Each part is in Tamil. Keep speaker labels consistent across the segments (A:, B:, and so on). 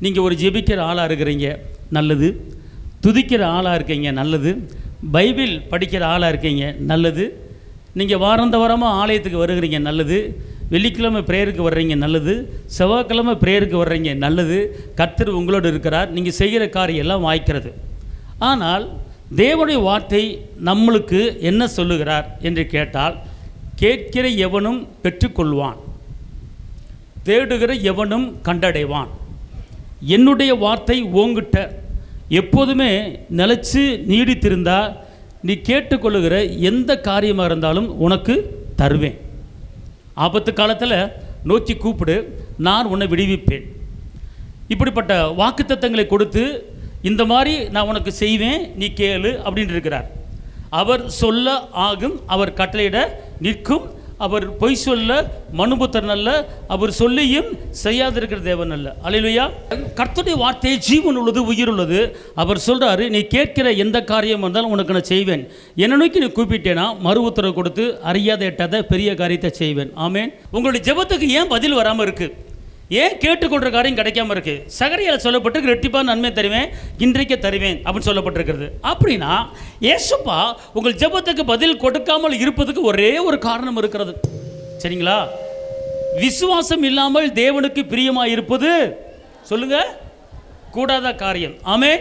A: நீங்கள் ஒரு ஜெபிக்கிற ஆளாக இருக்கிறீங்க, நல்லது. துதிக்கிற ஆளாக இருக்கீங்க, நல்லது. பைபிள் படிக்கிற ஆளாக இருக்கீங்க, நல்லது. நீங்கள் வாரமாக ஆலயத்துக்கு வருகிறீங்க, நல்லது. வெள்ளிக்கிழமை ப்ரேயருக்கு வர்றீங்க, நல்லது. செவ்வாய்க்கிழமை ப்ரேயருக்கு வர்றீங்க, நல்லது. கர்த்தர் உங்களோடு இருக்கிறார். நீங்கள் செய்கிற காரியம் எல்லாம் வாய்க்கிறது. ஆனால் தேவனுடைய வார்த்தை நம்மளுக்கு என்ன சொல்லுகிறார் என்று கேட்டால், கேட்கிற எவனும் பெற்றுக்கொள்வான், தேடுகிற எவனும் கண்டடைவான். என்னுடைய வார்த்தை உங்கிட்ட எப்போதுமே நிலச்சி நீடித்திருந்தால் நீ கேட்டுக்கொள்ளுகிற எந்த காரியமாக இருந்தாலும் உனக்கு தருவேன். ஆபத்து காலத்தில் நோக்கி கூப்பிடு, நான் உன்னை விடுவிப்பேன். இப்படிப்பட்ட வாக்குத்தத்தங்களை கொடுத்து இந்த மாதிரி நான் உனக்கு செய்வேன், நீ கேளு அப்படின்னு இருக்கிறார். அவர் சொல்ல ஆகும், அவர் கட்டளையிட நிற்கும். அவர் பொய் சொல்ல மனுபுத்தர் அல்ல, அவர் சொல்லியும் செய்யாதிருக்கிற தேவன் அல்ல. அல்லேலூயா. கர்த்தருடைய வார்த்தை ஜீவன் உள்ளது, உயிர் உள்ளது. அவர் சொல்கிறாரு, நீ கேட்கிற எந்த காரியம் வந்தாலும் உனக்கு நான் செய்வேன். என்னை நோக்கி நீ கூப்பிட்டேன்னா மறு உத்தரவு கொடுத்து அறியாத எட்டாத பெரிய காரியத்தை செய்வேன். ஆமேன். உங்களுடைய ஜெபத்துக்கு ஏன் பதில் வராமல் இருக்குது? ஏன் கேட்டுக்கொள்கிற காரியம் கிடைக்காம இருக்குது? சகரியால் சொல்லப்பட்டு ரெட்டிப்பாக நன்மை தருவேன், இன்றைக்கே தருவேன் அப்படின்னு சொல்லப்பட்டிருக்கிறது. அப்படின்னா ஏசுப்பா உங்கள் ஜெபத்துக்கு பதில் கொடுக்காமல் இருப்பதுக்கு ஒரே ஒரு காரணம் இருக்கிறது. சரிங்களா? விசுவாசம் இல்லாமல் தேவனுக்கு பிரியமாக இருப்பது சொல்லுங்க கூடாத காரியம். ஆமென்.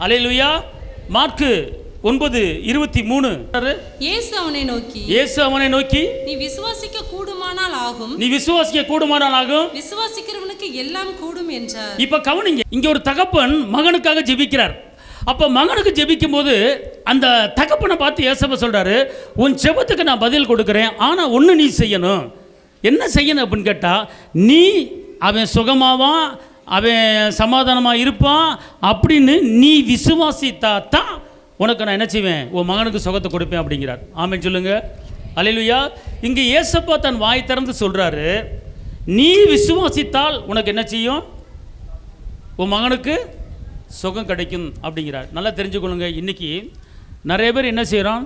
A: அல்லேலூயா. மார்க்கு 9:23.
B: இயேசு அவனை நோக்கி நீ விசுவாசிக்க கூடுமானால் ஆகும், விசுவாசிக்கிறவனுக்கு எல்லாம் கூடும் என்றார்.
A: இப்ப கவனிங்க, இங்க ஒரு தகப்பன் மகனுக்காக ஜெபிக்கிறார். அப்ப மகனுக்கு ஜெபிக்கும் போது அந்த தகப்பனை பார்த்து இயேசு சொல்றாரு, உன் ஜெபத்துக்கு நான் பதில் கொடுக்கிறேன், ஆனா ஒண்ணு நீ செய்யணும். என்ன செய்யணும் அப்படின்னு கேட்டா, நீ அவன் சுகமாவான், அவன் சமாதானமா இருப்பான் அப்படின்னு நீ விசுவாசித்தா தான் உனக்கு நான் என்ன செய்வேன், உன் மகனுக்கு சுகத்தை கொடுப்பேன் அப்படிங்கிறார். ஆமென் சொல்லுங்க. அல்லேலூயா. இங்கே இயேசப்பா தன் வாய் திறந்து சொல்றாரு, நீ விசுவாசித்தால் உனக்கு என்ன செய்யும், உன் மகனுக்கு சுகம் கிடைக்கும் அப்படிங்கிறார். நல்லா தெரிஞ்சுக்கொள்ளுங்க. இன்னைக்கு நிறைய பேர் என்ன செய்கிறோம்,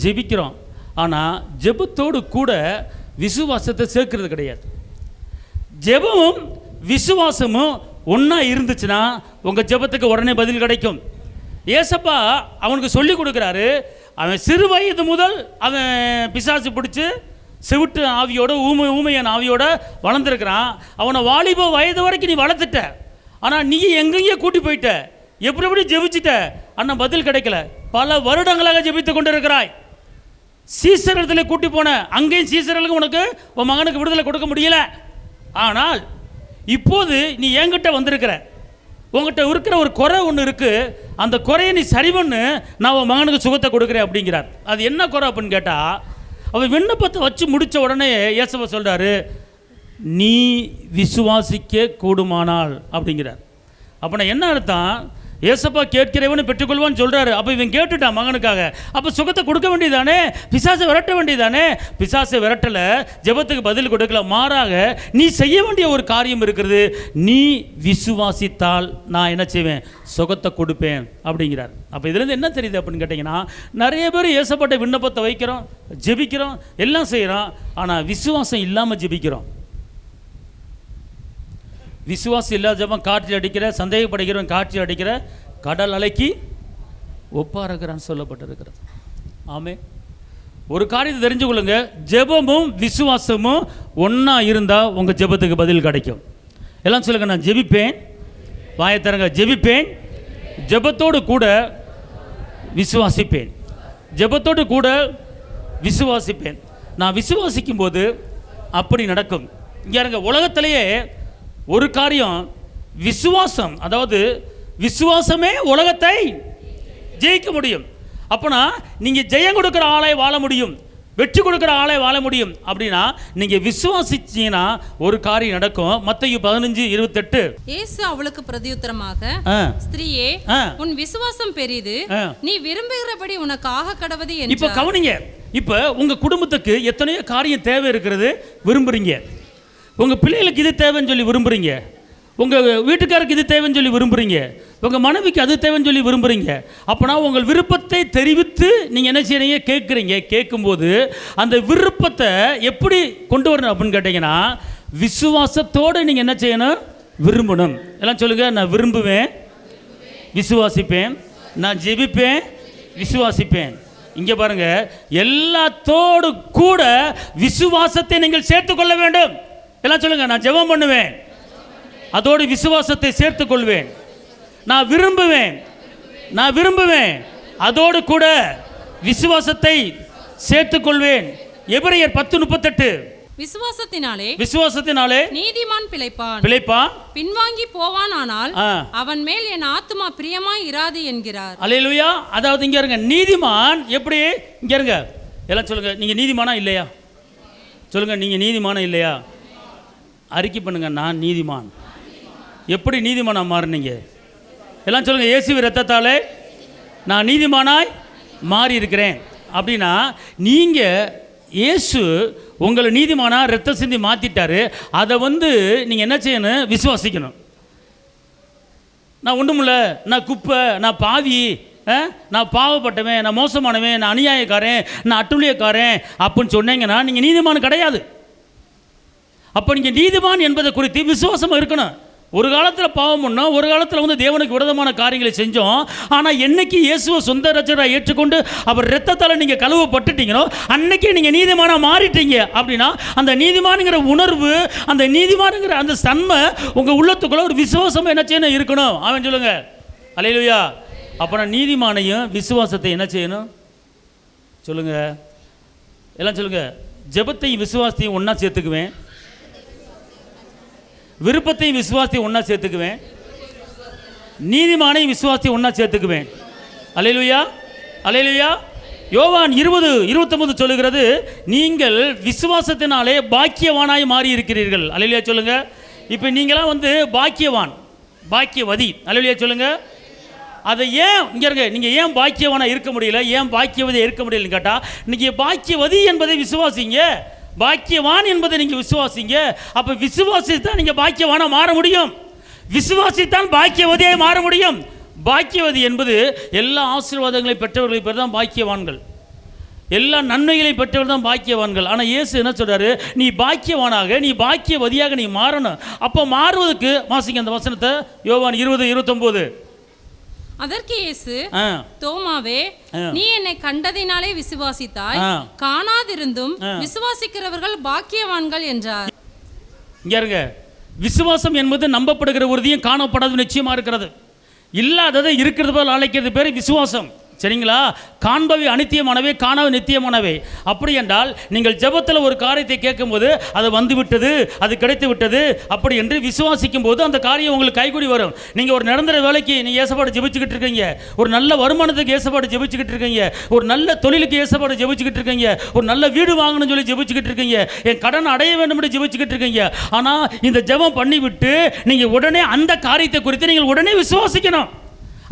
A: ஜெபிக்கிறோம், ஆனால் ஜெபத்தோடு கூட விசுவாசத்தை சேர்க்கிறது கிடையாது. ஜெபமும் விசுவாசமும் ஒன்றா இருந்துச்சுன்னா உங்கள் ஜெபத்துக்கு உடனே பதில் கிடைக்கும். ஏசப்பா அவனுக்கு சொல்லி கொடுக்குறாரு, அவன் சிறு வயது முதல் அவன் பிசாசு பிடிச்சி செவிட்டு ஆவியோட ஊமையான ஆவியோட வளர்ந்துருக்கிறான். அவனை வாலிப வயது வரைக்கும் நீ வளர்த்துட்ட, ஆனால் நீ எங்கேயே கூட்டி போயிட்ட, எப்படி ஜெபிச்சிட்ட, ஆனால் பதில் கிடைக்கல. பல வருடங்களாக ஜெபித்து கொண்டு இருக்கிறாய். சீசரத்தில் கூட்டி போன, அங்கேயும் சீசர்களுக்கு உனக்கு உன் மகனுக்கு விடுதலை கொடுக்க முடியல. ஆனால் இப்போது நீ என்கிட்ட வந்திருக்கிற, உங்கள்கிட்ட இருக்கிற ஒரு குறை ஒன்று இருக்குது, அந்த குறையை நீ சரி பண்ணு, நான் உன் மகனுக்கு சுகத்தை கொடுக்குறேன் அப்படிங்கிறார். அது என்ன குறை அப்படின்னு கேட்டால், அவன் விண்ணப்பத்தை வச்சு முடித்த உடனே இயேசுவா சொல்கிறாரு, நீ விசுவாசிக்க கூடுமானால் அப்படிங்கிறார். அப்போ நான் என்ன அர்த்தம், ஏசப்பா கேட்கிறவனு பெற்றுக்கொள்வான்னு சொல்கிறாரு. அப்போ இவன் கேட்டுட்டான் மகனுக்காக, அப்போ சுகத்தை கொடுக்க வேண்டியதானே, பிசாசை விரட்ட வேண்டியதானே. பிசாசை விரட்டலை, ஜெபத்துக்கு பதில் கொடுக்கல. மாறாக நீ செய்ய வேண்டிய ஒரு காரியம் இருக்கிறது, நீ விசுவாசித்தால் நான் என்ன செய்வேன், சுகத்தை கொடுப்பேன் அப்படிங்கிறார். அப்போ இதுலேருந்து என்ன தெரியுது அப்படின்னு கேட்டிங்கன்னா, நிறைய பேர் ஏசப்பட்ட விண்ணப்பத்தை வைக்கிறோம், ஜெபிக்கிறோம், எல்லாம் செய்கிறோம், ஆனால் விசுவாசம் இல்லாமல் ஜெபிக்கிறோம். விசுவாசம் இல்லாத ஜெபம் காற்றில் அடிக்கிற, சந்தேகப்படுகிறவன் காற்றில் அடிக்கிற கடல் அலைக்கு ஒப்பாருக்கிறான்னு சொல்லப்பட்டிருக்கிறது. ஆமே. ஒரு காரியத்தை தெரிஞ்சு கொள்ளுங்க, ஜெபமும் விசுவாசமும் ஒன்றா இருந்தால் உங்கள் ஜெபத்துக்கு பதில் கிடைக்கும். எல்லாம் சொல்லுங்க, நான் ஜெபிப்பேன், வாயத்தரங்க, ஜெபிப்பேன், ஜெபத்தோடு கூட விசுவாசிப்பேன், ஜெபத்தோடு கூட விசுவாசிப்பேன். நான் விசுவாசிக்கும் போது அப்படி நடக்கும். இங்கே இருங்க, உலகத்திலேயே ஒரு காரியம் விசுவாசம், அதாவது விசுவாசமே உலகத்தை ஜெயிக்க முடியும். அப்போனா நீங்கள் ஜெயம் கொடுக்குற ஆளை வாழ முடியும், வெற்றி கொடுக்குற ஆளை வாழ முடியும். அப்படின்னா நீங்கள் விசுவாசிச்சீங்கன்னா ஒரு காரியம் நடக்கும். மத்தேயு 15:28.
B: இயேசு அவளுக்கு பிரதியுத்தரமாக, ஸ்திரீயே, உன் விசுவாசம் பெரிது, நீ விரும்புகிறபடி உனக்கு ஆக கடவது என்றார்.
A: இப்போ கவனிங்க, இப்போ உங்கள் குடும்பத்துக்கு எத்தனையோ காரியம் தேவை இருக்கிறது, விரும்புகிறீங்க. உங்கள் பிள்ளைகளுக்கு இது தேவைன்னு சொல்லி விரும்புகிறீங்க, உங்கள் வீட்டுக்காருக்கு இது தேவைன்னு சொல்லி விரும்புகிறீங்க, உங்கள் மனைவிக்கு அது தேவைன்னு சொல்லி விரும்புகிறீங்க. அப்போனா உங்கள் விருப்பத்தை தெரிவித்து நீங்கள் என்ன செய்கிறீங்க, கேட்குறீங்க. கேட்கும்போது அந்த விருப்பத்தை எப்படி கொண்டு வரணும் அப்படின்னு கேட்டிங்கன்னா, விசுவாசத்தோடு நீங்கள் என்ன செய்யணும், விரும்பணும். எல்லாம் சொல்லுங்க, நான் விரும்புவேன், விசுவாசிப்பேன், நான் ஜெபிப்பேன், விசுவாசிப்பேன். இங்கே பாருங்க, எல்லாத்தோடு கூட விசுவாசத்தை நீங்கள் சேர்த்துக்கொள்ள வேண்டும். எல்லாம் சொல்லுங்க, நான் ஜெபம் பண்ணுவேன், அதோடு விசுவாசத்தை சேர்த்துக் கொள்வேன். நான் விரும்புவேன், அதோடு கூட விசுவாசத்தை சேர்த்துக் கொள்வேன். எபிரேயர் 10:38. விசுவாசத்தினாலே
B: நீதிமான் பிழைப்பான், பின்வாங்கி போவான், ஆனால் அவன் மேல் என் ஆத்துமா பிரியமாய் இராது என்கிறார்.
A: அல்லேலூயா. அதாவது இங்க இருங்க, நீதிமான் எப்படி? இங்க இருங்க, எல்லாம் சொல்லுங்க, நீங்க நீதிமானா இல்லையா? சொல்லுங்க, நீங்க நீதிமானா இல்லையா? அறிக்கை பண்ணுங்க, நான் நீதிமான். எப்படி நீதிமானா மாறினீங்க? எல்லாம் சொல்லுங்க, இயேசுவின் இரத்தத்தாலே நான் நீதிமானாய் மாறி இருக்கிறேன். அப்படின்னா நீங்க இயேசு உங்களை நீதிமானா ரத்த சிந்தி மாற்றிட்டாரு. அதை நீங்கள் என்ன செய்யணும்? விசுவாசிக்கணும். நான் ஒன்றுமில்ல, நான் குப்பை, நான் பாவி, நான் பாவப்பட்டவன், நான் மோசமானவன், நான் அநியாயக்காரன், நான் அட்டுழியக்காரன் அப்படின்னு சொன்னீங்கன்னா நீங்கள் நீதிமான் கிடையாது. அப்போ நீங்கள் நீதிமான் என்பதை குறித்து விசுவாசமாக இருக்கணும். ஒரு காலத்தில் பாவம் பண்ணோம், ஒரு காலத்தில் தேவனுக்கு விரோதமான காரியங்களை செஞ்சோம். ஆனால் என்னைக்கு இயேசுவை சொந்த ரட்சகராக ஏற்றுக்கொண்டு அவர் இரத்தத்தால் நீங்கள் கழுவப்பட்டுட்டீங்களோ அன்னைக்கே நீங்கள் நீதிமானாக மாறிட்டீங்க. அப்படின்னா அந்த நீதிமானுங்கிற உணர்வு, அந்த நீதிமானுங்கிற அந்த தன்மை உங்கள் உள்ளத்துக்குள்ள ஒரு விசுவாசம் என்ன செய்யணும்? இருக்கணும். அவன் சொல்லுங்க, அல்லேலூயா. அப்போ நான் நீதிமானையும் விசுவாசத்தை என்ன செய்யணும்? சொல்லுங்க, எல்லாம் சொல்லுங்க. ஜெபத்தையும் விசுவாசத்தையும் ஒன்றா சேர்த்துக்குவேன், விருப்பத்தையும் விசுவாசத்தையும் ஒன்றா சேர்த்துக்குவேன், நீதிமானையும் விசுவாசத்தையும் ஒன்றா சேர்த்துக்குவேன். அல்லேலூயா, அல்லேலூயா. யோவான் 20:29 சொல்லுகிறது, நீங்கள் விசுவாசத்தினாலே பாக்கியவானாய் மாறி இருக்கிறீர்கள். அல்லேலூயா சொல்லுங்க. இப்போ நீங்களாம் பாக்கியவான், பாக்கியவதி. அல்லேலூயா சொல்லுங்க. அதை ஏன் இங்கே இருங்க, நீங்கள் ஏன் பாக்கியவானாக இருக்க முடியல, ஏன் பாக்கியவதியாக இருக்க முடியலன்னு கேட்டால், நீங்கள் பாக்கியவதி என்பதை விசுவாசிங்க, பாக்கியவான் என்பதை நீங்கள் விசுவாசிங்க. அப்போ விசுவாசித்தான் நீங்கள் பாக்கியவானா மாற முடியும், விசுவாசித்தான் பாக்கியவதியாக மாற முடியும். பாக்கியவதி என்பது எல்லா ஆசீர்வாதங்களை பெற்றவர்களை பேர் தான் பாக்கியவான்கள், எல்லா நன்மைகளை பெற்றவர்கள் தான் பாக்கியவான்கள். ஆனால் இயேசு என்ன சொல்றாரு? நீ பாக்கியவானாக, நீ பாக்கியவதியாக நீ மாறணும். அப்போ மாறுவதற்கு வாசிங்க அந்த வசனத்தை, யோவான் 20:29.
B: அதற்கு இயேசு, தோமாவே, நீ என்னை கண்டதினாலே விசுவாசித்தாய், காணாதிருந்தும் விசுவாசிக்கிறவர்கள் பாக்கியவான்கள் என்றார்.
A: இங்க இருங்க, விசுவாசம் என்பது நம்பப்படுகிற உறுதியும் காணப்படாத நிச்சயமா இருக்கிறது. இல்லாததை இருக்கிறது போல் அழைக்கிறது பேர் விசுவாசம். சரிங்களா? காண்பவை அனித்தியமானவை, காணவை நித்தியமானவை. அப்படி என்றால் நீங்கள் ஜெபத்தில் ஒரு காரியத்தை கேட்கும்போது அது வந்து விட்டது, அது கிடைத்து விட்டது அப்படி என்று விசுவாசிக்கும் போது அந்த காரியம் உங்களுக்கு கைகூடி வரும். நீங்கள் ஒரு நிரந்தர வேலைக்கு நீங்கள் ஏசப்பாடு ஜெபிச்சுக்கிட்டு இருக்கீங்க, ஒரு நல்ல வருமானத்துக்கு ஏசப்பாடு ஜெபிச்சுக்கிட்டு இருக்கீங்க, ஒரு நல்ல தொழிலுக்கு ஏசப்பாடு ஜெபிச்சுக்கிட்டு இருக்கீங்க, ஒரு நல்ல வீடு வாங்கணும்னு சொல்லி ஜெபிச்சுக்கிட்டு இருக்கீங்க, என் கடன் அடைய வேண்டும் என்று ஜெபிச்சுக்கிட்டு இருக்கீங்க. ஆனால் இந்த ஜெபம் பண்ணிவிட்டு நீங்கள் உடனே அந்த காரியத்தை குறித்து நீங்கள் உடனே விசுவாசிக்கணும்.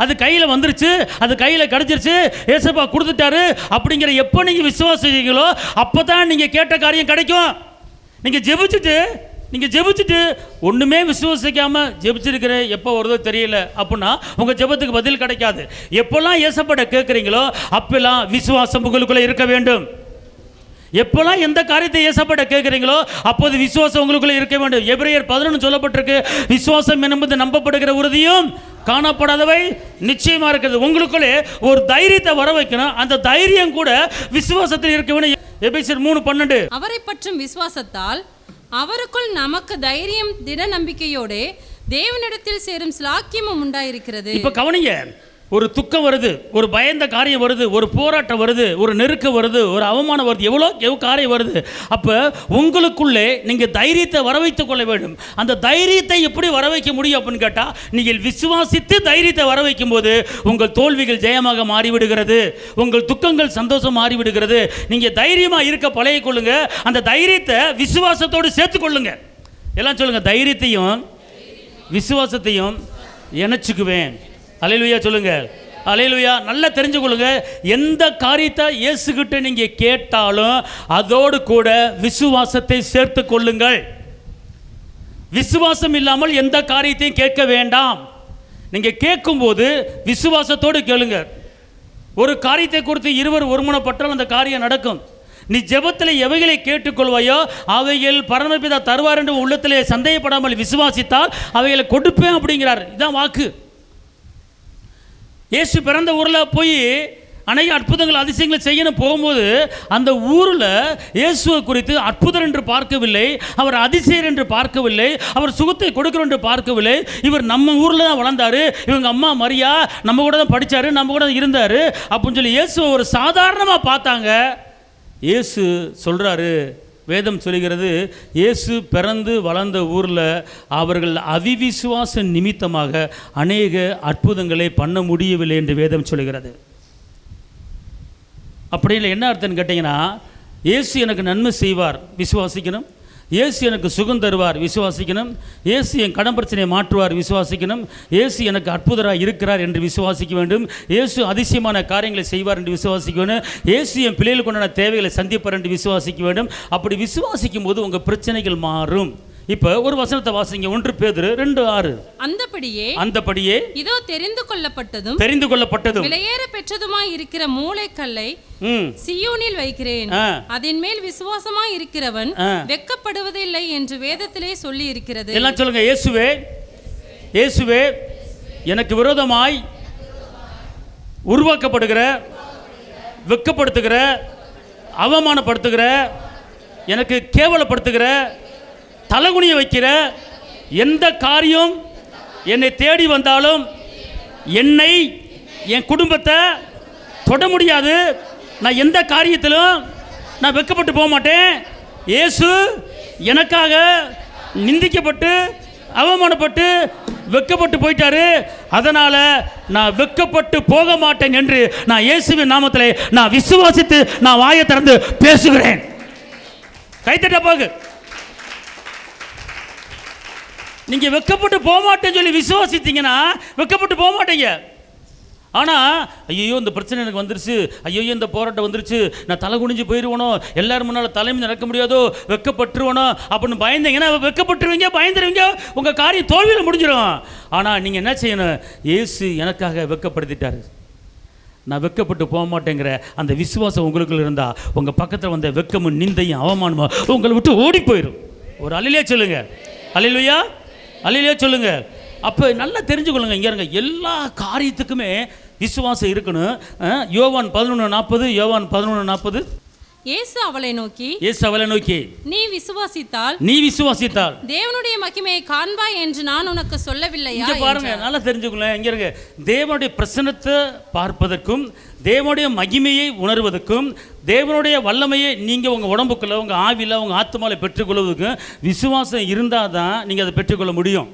A: அது கையில் வந்துருச்சு, அது கையில் கிடச்சிருச்சு, ஏசப்பா கொடுத்துட்டாரு அப்படிங்கிற எப்போ நீங்கள் விசுவாசிக்கிறீங்களோ அப்போ தான் நீங்கள் கேட்ட காரியம் கிடைக்கும். நீங்கள் ஜெபிச்சுட்டு ஒன்றுமே விசுவாசிக்காமல் ஜெபிச்சிருக்கிறேன், எப்போ வருதோ தெரியல அப்படின்னா உங்கள் ஜெபத்துக்கு பதில் கிடைக்காது. எப்போல்லாம் ஏசப்பாட்ட கேட்குறீங்களோ அப்பெல்லாம் விசுவாசம் உங்களுக்குள்ளே இருக்க வேண்டும். எப்போல்லாம் எந்த காரியத்தை ஏசப்பாட்ட கேட்குறீங்களோ அப்போது விசுவாசம் உங்களுக்குள்ளே இருக்க வேண்டும். எபிரேயர் 11 சொல்லப்பட்டிருக்கு, விசுவாசம் என்பது நம்பப்படுகிற உறுதியும் காணப்படாதவை நிச்சயமா இருக்கிறது. உங்களுக்குள்ளே ஒரு தைரியத்தை வர வைக்கணும், அந்த தைரியம் கூட விசுவாசத்தில் இருக்க வேண்டும். எபேசியர் 3:12.
B: அவரை பற்றும் விசுவாசத்தால் அவருக்குள் நமக்கு தைரியம் திட நம்பிக்கையோடு தேவனிடத்தில் சேரும் ஸ்லாக்கியமும் உண்டாயிருக்கிறது.
A: இப்ப கவனிங்க, ஒரு துக்கம் வருது, ஒரு பயந்த காரியம் வருது, ஒரு போராட்டம் வருது, ஒரு நெருக்கம் வருது, ஒரு அவமானம் வருது, எவ்வளோ காரியம் வருது. அப்போ உங்களுக்குள்ளே நீங்கள் தைரியத்தை வர வைத்துக் கொள்ள வேண்டும். அந்த தைரியத்தை எப்படி வர வைக்க முடியும் அப்படின்னு கேட்டால், நீங்கள் விசுவாசித்து தைரியத்தை வர வைக்கும் போது உங்கள் தோல்விகள் ஜெயமாக மாறிவிடுகிறது, உங்கள் துக்கங்கள் சந்தோஷம் மாறிவிடுகிறது. நீங்கள் தைரியமாக இருக்க பழகி கொள்ளுங்க, அந்த தைரியத்தை விசுவாசத்தோடு சேர்த்துக்கொள்ளுங்க. எல்லாம் சொல்லுங்க, தைரியத்தையும் விசுவாசத்தையும் இணைச்சுக்குவேன். அல்லேலூயா சொல்லுங்க, அல்லேலூயா. நல்லா தெரிஞ்சுக்கொள்ளுங்க, எந்த காரியத்தை இயேசுகிட்ட நீங்கள் கேட்டாலும் அதோடு கூட விசுவாசத்தை சேர்த்து கொள்ளுங்கள். விசுவாசம் இல்லாமல் எந்த காரியத்தையும் கேட்க வேண்டாம். நீங்கள் கேட்கும்போது விசுவாசத்தோடு கேளுங்க. ஒரு காரியத்தை குறித்து இருவர் ஒருமனப்பட்டால் அந்த காரியம் நடக்கும். நீ ஜெபத்தில் எவைகளை கேட்டுக்கொள்வாயோ அவைகள் பரமபிதா தருவார் என்று உள்ளத்திலே சந்தேகப்படாமல் விசுவாசித்தால் அவைகளை கொடுப்பேன் அப்படிங்கிறார். இதான் வாக்கு. இயேசு பிறந்த ஊரில் போய் அநேக அற்புதங்கள் அதிசயங்களை செய்யணும் போகும்போது அந்த ஊரில் இயேசுவை குறித்து அற்புதர் என்று பார்க்கவில்லை, அவர் அதிசயர் என்று பார்க்கவில்லை, அவர் சுகத்தை கொடுக்கிறோம் என்று பார்க்கவில்லை. இவர் நம்ம ஊரில் தான் வளர்ந்தார், இவங்க அம்மா மரியா நம்ம கூட தான் படித்தார், நம்ம கூட தான் இருந்தார் அப்படின்னு சொல்லி இயேசுவை ஒரு சாதாரணமாக பார்த்தாங்க. இயேசு சொல்கிறாரு, வேதம் சொல்கிறது, இயேசு பிறந்து வளர்ந்த ஊரில் அவர்கள் அவிவிசுவாச நிமித்தமாக அநேக அற்புதங்களை பண்ண முடியவில்லை என்று வேதம் சொல்கிறது. அப்படி இல்லை, என்ன அர்த்தம்னு கேட்டிங்கன்னா, இயேசு எனக்கு நன்மை செய்வார் விசுவாசிக்கணும், இயேசு எனக்கு சுகம் தருவார் விசுவாசிக்கணும், இயேசு என் கடன் பிரச்சனையை மாற்றுவார் விசுவாசிக்கணும், இயேசு எனக்கு அற்புதராக இருக்கிறார் என்று விசுவாசிக்க வேண்டும், இயேசு அதிசயமான காரியங்களை செய்வார் என்று விசுவாசிக்க வேண்டும், இயேசு என் பிள்ளைகளுக்கு உண்டான தேவைகளை சந்திப்பார் என்று விசுவாசிக்க வேண்டும். அப்படி விசுவாசிக்கும் போது உங்கள் பிரச்சனைகள் மாறும். இப்போ ஒரு வசனத்தை வாசிங்க, 1 பேதுரு 2:6. அந்தபடியே
B: இதோ தெரிந்து கொள்ளப்பட்டதும் விலையேற பெற்றதுமாய் இருக்கிற மூளைக்கல்லை சியோனில் வைக்கிறேன், அதன் மேல் விசுவாசமாய் இருக்கிறவன் வெட்கப்படுவதில்லை என்று வேதத்திலே சொல்லி இருக்கிறது.
A: எல்லாம் சொல்லுங்க, இயேசுவே இயேசுவே எனக்கு விரோதமாய் உருவாக்கப்படுகிற, வெட்கப்படுத்துகிற, அவமானப்படுத்துகிற, எனக்கு கேவலப்படுத்துகிற, தலகுனிய வைக்கிற எந்த காரியம் என்னை தேடி வந்தாலும் என்னை, என் குடும்பத்தை தொட முடியாது. நான் எந்த காரியத்திலும் நான் வெட்கப்பட்டு போக மாட்டேன். இயேசு எனக்காக நிந்திக்கப்பட்டு அவமானப்பட்டு வெட்கப்பட்டு போயிட்டாரு. அதனால் நான் வெட்கப்பட்டு போக மாட்டேன் என்று நான் இயேசுவின் நாமத்தில் நான் விசுவாசித்து நான் வாயை திறந்து பேசுகிறேன். கைத்தட்ட போகு. நீங்கள் வெட்கப்பட்டு போக மாட்டேன்னு சொல்லி விசுவாசித்தீங்கன்னா வெட்கப்பட்டு போக மாட்டீங்க. ஆனால் ஐயோ இந்த பிரச்சனை எனக்கு வந்துருச்சு, ஐயோ இந்த போராட்டம் வந்துருச்சு, நான் தலை குனிஞ்சு போயிடுவனோ, எல்லாரும் முன்னால் தலைமை நடக்க முடியாதோ, வெட்கப்பட்டுருவனோ அப்படின்னு பயந்தீங்கன்னா வெட்கப்பட்டுருவீங்க, பயந்துருவீங்க, உங்கள் காரியம் தோல்வியில் முடிஞ்சிடும். ஆனால் நீங்கள் என்ன செய்யணும், இயேசு எனக்காக வெட்கப்படுத்திட்டாரு, நான் வெட்கப்பட்டு போக மாட்டேங்கிற அந்த விசுவாசம் உங்களுக்குள்ள இருந்தால் உங்கள் பக்கத்தில் வந்த வெட்கமும் நிந்தையும் அவமானமும் உங்களை விட்டு ஓடி போயிடும். ஒரு அல்லேலூயா சொல்லுங்க, அல்லேலூயா, அல்லேலூயா சொல்லுங்க. அப்போ நல்லா தெரிஞ்சுக்கொள்ளுங்க, இங்கே இருங்க, எல்லா காரியத்துக்குமே விசுவாசம் இருக்கணும். யோவான் 11:40, யோவான் 11:40.
B: இயேசு அவளை நோக்கி நீ விசுவாசித்தால் தேவனுடைய மகிமையை காண்பாய் என்று நான் உனக்கு சொல்லவில்லையா?
A: இங்க பாருங்க, நல்லா தெரிஞ்சுக்கொள்ளுங்க, இங்க இருங்க, தேவனுடைய பிரசன்னத்தை பார்ப்பதற்கும் தேவனுடைய மகிமையை உணர்வதற்கும் தேவனுடைய வல்லமையை நீங்கள் உங்கள் உடம்புக்குள்ள, உங்கள் ஆவியில், உங்கள் ஆத்மாவில் பெற்றுக்கொள்வதற்கும் விசுவாசம் இருந்தால் தான் நீங்கள் அதை பெற்றுக்கொள்ள முடியும்.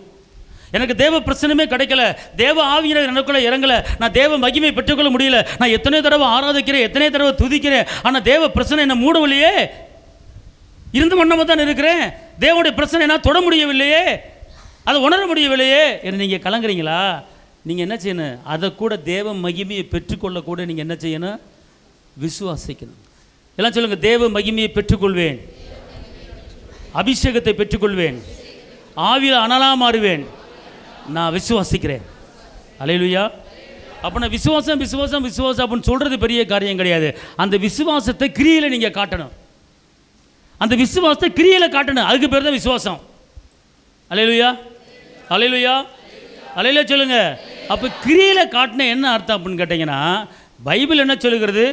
A: எனக்கு தேவ பிரச்சனமே கிடைக்கல, தேவ ஆவியினர் எனக்குள்ள இறங்கலை, நான் தேவ மகிமை பெற்றுக்கொள்ள முடியல, நான் எத்தனை தடவை ஆராதிக்கிறேன், எத்தனை தடவை துதிக்கிறேன், ஆனால் தேவ பிரச்சனை என்ன மூடவில்லையே, இருந்து மன்னமாக தான் இருக்கிறேன், தேவனுடைய பிரச்சனை நான் தொட முடியவில்லையே, அதை உணர முடியவில்லையே என்று நீங்கள் கலங்குறீங்களா? நீங்கள் என்ன செய்யணும், அதை கூட தேவ மகிமையை பெற்றுக்கொள்ள கூட நீங்கள் என்ன செய்யணும், விசுவாசிக்கணும். எல்லாம் சொல்லுங்கள், தேவ மகிமையை பெற்றுக்கொள்வேன், அபிஷேகத்தை பெற்றுக்கொள்வேன், ஆவியில் அனலாக மாறுவேன், நான் விசுவாசிக்கிறேன். அல்லேலூயா. அப்போ நான் விசுவாசம் விசுவாசம் விசுவாசம் அப்படின்னு சொல்கிறது பெரிய காரியம் கிடையாது. அந்த விசுவாசத்தை கிரியையில் நீங்கள் காட்டணும், அந்த விசுவாசத்தை கிரியையில் காட்டணும், அதுக்கு பேர் தான் விசுவாசம். அல்லேலூயா, அல்லேலூயா, அல்லேலூயா சொல்லுங்க. அப்போ கிரியையில் காட்டின என்ன அர்த்தம் அப்படின்னு கேட்டிங்கன்னா, பைபிள் என்ன சொல்லுகிறது,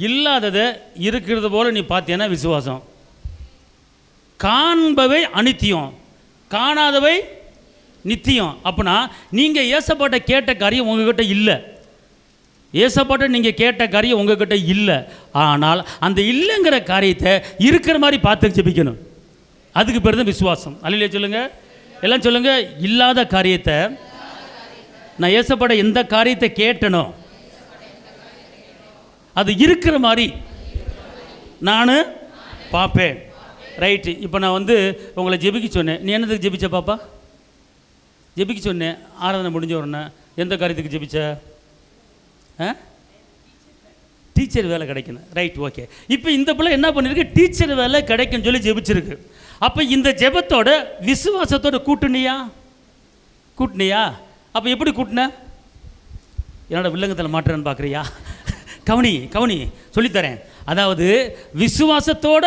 A: இல்லாததை இருக்கிறது போல் நீ பார்த்தீங்கன்னா விசுவாசம், காண்பவை அனித்தியம், காணாதவை நித்தியம். அப்படின்னா நீங்கள் ஏசப்பாட்ட கேட்ட காரியம் உங்ககிட்ட இல்லை, ஏசப்பாட்ட நீங்கள் கேட்ட காரியம் உங்ககிட்ட இல்லை, ஆனால் அந்த இல்லைங்கிற காரியத்தை இருக்கிற மாதிரி பார்த்து ஜெபிக்கணும், அதுக்கு பேர் தான் விசுவாசம். அல்லேலூயா சொல்லுங்க, எல்லாம் சொல்லுங்க. இல்லாத காரியத்தை நான் ஏசப்பாட்ட எந்த காரியத்தை கேட்டனோ அது இருக்கிற மாதிரி நான் பார்ப்பேன். ரைட்டு. இப்போ நான் உங்களை ஜெபிக்க சொன்னேன், நீ என்னதுக்கு ஜெபிச்ச பாப்பா? ஜெபிக்க சொன்னேன், ஆராதனை முடிஞ்ச உடனே எந்த காரியத்துக்கு ஜெபிச்ச? டீச்சர் வேலை கிடைக்கணும். Right, okay. இப்போ இந்த பிள்ளை என்ன பண்ணிருக்கு, டீச்சர் வேலை கிடைக்குன்னு சொல்லி ஜெபிச்சிருக்கு. அப்போ இந்த ஜெபத்தோட விசுவாசத்தோட கூட்டுனியா? அப்போ எப்படி கூட்டின? என்னோட வில்லங்கத்தில் மாற்றுறேன்னு பார்க்குறியா? கவனி சொல்லித்தரேன். அதாவது விசுவாசத்தோட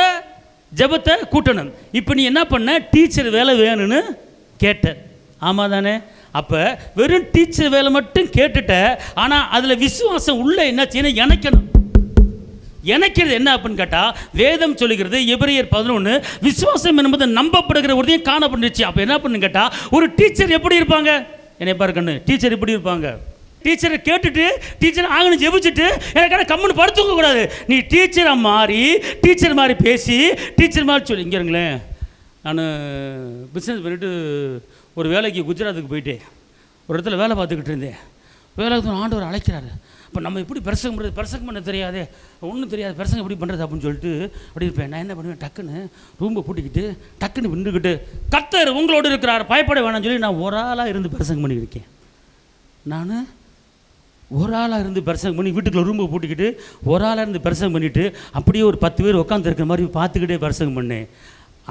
A: ஜெபத்தை கூட்டணும். இப்போ நீ என்ன பண்ண, டீச்சர் வேலை வேணும்னு கேட்ட, ஆமாம் தானே? அப்போ வெறும் டீச்சர் வேலை மட்டும் கேட்டுட்ட, ஆனால் அதில் விசுவாசம் உள்ள என்ன செய்யணும், இணைக்கணும். இணைக்கிறது என்ன அப்படின்னு கேட்டால், வேதம் சொல்லுகிறது எபிரேயர் 11, விசுவாசம் என்பது நம்பப்படுகிற உறுதியும் காணப்பட்டுச்சு. அப்போ என்ன பண்ணு கேட்டால், ஒரு டீச்சர் எப்படி இருப்பாங்க, என்னை பாருக்கண்ணு, டீச்சர் எப்படி இருப்பாங்க, டீச்சரை கேட்டுட்டு டீச்சர் ஆகணும் ஜெபிச்சுட்டு எனக்கான கம்முன்னு படுத்துக்க கூடாது. நீ டீச்சரை மாறி டீச்சர் மாதிரி பேசி டீச்சர் மாதிரி சொல்லி, இங்கே இருங்களேன், நான் பிஸ்னஸ் பண்ணிட்டு ஒரு வேலைக்கு குஜராத்துக்கு போயிட்டேன். ஒரு இடத்துல வேலை பார்த்துக்கிட்டு இருந்தேன். வேலை ஆண்டவர் அழைக்கிறாரு. இப்போ நம்ம எப்படி பிரசங்கம் பண்ணுறது, பிரசங்கம் பண்ண தெரியாதே, ஒன்றும் தெரியாது, பிரசங்கம் எப்படி பண்ணுறது அப்படின்னு சொல்லிட்டு அப்படி இருப்பேன். நான் என்ன பண்ணுவேன், டக்குன்னு ரூம்பை பூட்டிக்கிட்டு டக்குன்னு நின்றுக்கிட்டு, கர்த்தர் உங்களோடு இருக்கிறார், பயப்பட வேணாம்னு சொல்லி நான் ஒரு ஆளாக இருந்து பிரசங்கம் பண்ணியிருக்கேன். நான் ஒரு ஆளாக இருந்து பிரசங்கம் பண்ணி வீட்டுக்குள்ள ரூம்பை பூட்டிக்கிட்டு ஒரு ஆளாக இருந்து பிரசங்கம் பண்ணிவிட்டு அப்படியே ஒரு 10 பேர் உட்காந்துருக்கிற மாதிரி பார்த்துக்கிட்டே பிரசங்கம் பண்ணேன்.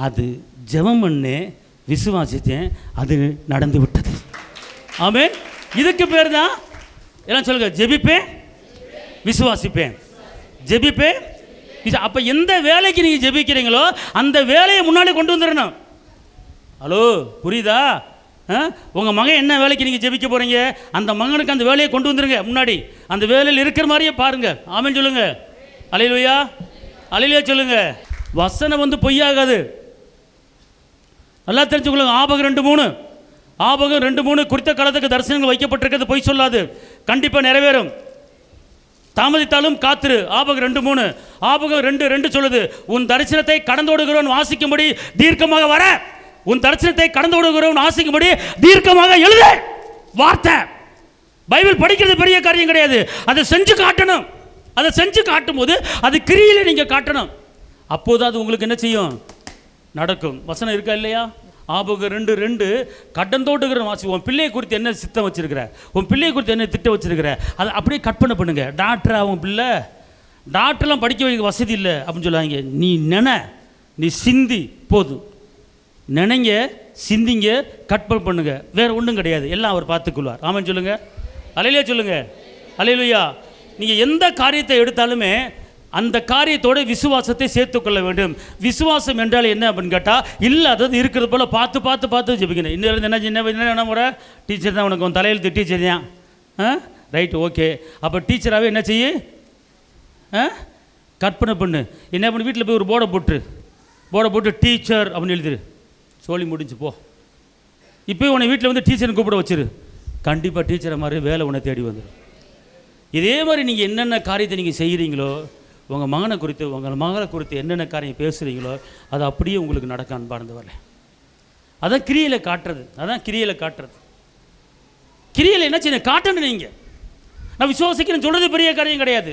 A: அது ஜெபம் பண்ணேன், விசுவாசித்தேன், அது நடந்து விட்டது. ஆமென். இதுக்கு பேர் தான் எல்லாம் சொல்லுங்க, ஜெபிப்பேன், விசுவாசிப்பேன், ஜெபிப்பேன். அப்போ எந்த வேலைக்கு நீங்கள் ஜெபிக்கிறீங்களோ அந்த வேலையை முன்னாடி கொண்டு வந்துடணும். ஹலோ, புரியுதா? உங்கள் மகன் என்ன வேலைக்கு நீங்கள் ஜெபிக்க போகிறீங்க, அந்த மகனுக்கு அந்த வேலையை கொண்டு வந்துருங்க முன்னாடி. அந்த வேலையில் இருக்கிற மாதிரியே பாருங்கள். ஆமென் சொல்லுங்க. அல்லேலூயா, அல்லேலூயா சொல்லுங்க. வசனம் வந்து பொய்யாகாது, நல்லா தெரிஞ்சுக்கொள்ளுங்க. ஆபகம் 2:3, ஆபகம் 2:3, குறித்த காலத்துக்கு தரிசனங்கள் வைக்கப்பட்டிருக்கிறது, பொய் சொல்லாது, கண்டிப்பாக நிறைவேறும், தாமதித்தாலும் காத்திரு. ஆபகம் 2:3. ஆபகம் 2:2 சொல்லுது, உன் தரிசனத்தை கடந்தோடுகிறவன் வாசிக்கும்படி தீர்க்கமாக வர, உன் தரிசனத்தை கடந்தோடுகிறவன் வாசிக்கும்படி தீர்க்கமாக எழுத. வார்த்தை பைபிள் படிக்கிறது பெரிய காரியம் கிடையாது, அதை செஞ்சு காட்டணும். அதை செஞ்சு காட்டும் போது அது கிரியில நீங்கள் காட்டணும். அப்போது அது உங்களுக்கு என்ன செய்யும், நடக்கும். வசனம் இருக்கா இல்லையா? ஆபகம் 2:2, கடந்தோடுகிற வாசி. உன் பிள்ளையை குறித்து என்ன சித்தம் வச்சிருக்கிற, உன் பிள்ளையை குறித்து என்ன திட்டம் வச்சிருக்கிற, அதை அப்படியே கற்பனை பண்ணுங்க. டாக்டர் அவன் பிள்ளை, டாக்டர்லாம் படிக்க வைக்க வசதி இல்லை அப்படின்னு சொல்லுவாங்க. நீ நீ சிந்தி போதும், நினைங்க, சிந்திங்க, கற்பனை பண்ணுங்க, வேற ஒன்றும் கிடையாது, எல்லாம் அவர் பார்த்துக்கொள்வார். ஆமென் சொல்லுங்க. அல்லேலூயா சொல்லுங்க. அல்லேலூயா. நீங்கள் எந்த காரியத்தை எடுத்தாலுமே அந்த காரியத்தோட விசுவாசத்தை சேர்த்துக்கொள்ள வேண்டும். விசுவாசம் என்றால் என்ன அப்படின்னு கேட்டால், இல்லாதது இருக்கிறது போல் பார்த்து பார்த்து பார்த்து ஜெபிக்கணும். இன்னும் என்ன முறை, டீச்சர் தான் உனக்கு, உன் தலையெழுத்து டீச்சர் தான், ரைட், ஓகே. அப்போ டீச்சராகவே என்ன செய்ய, கற்பனை பண்ணு. என்ன பண்ணி வீட்டில் போய் ஒரு போர்டை போட்டு டீச்சர் அப்படின்னு எழுதிரு, சொல்லி முடிஞ்சு போ. இப்போ உன்னை வீட்டில் வந்து டீச்சர்னு கூப்பிட வச்சிரு, கண்டிப்பாக டீச்சரை மாதிரி வேலை உன்னை தேடி வந்துடும். இதே மாதிரி நீங்கள் என்னென்ன காரியத்தை நீங்கள் செய்கிறீங்களோ, உங்கள் மகனை குறித்து உங்கள் மகளை குறித்து என்னென்ன காரியம் பேசுகிறீங்களோ அது அப்படியே உங்களுக்கு நடக்க அன்பார்ந்தவர்களே. அதான் கிரியையில் காட்டுறது, அதான் கிரியையில் காட்டுறது. கிரியையில் என்ன செய்ய காட்டணும். நீங்கள் நான் விசுவாசிக்கிறேன்னு சொல்கிறது பெரிய காரியம் கிடையாது,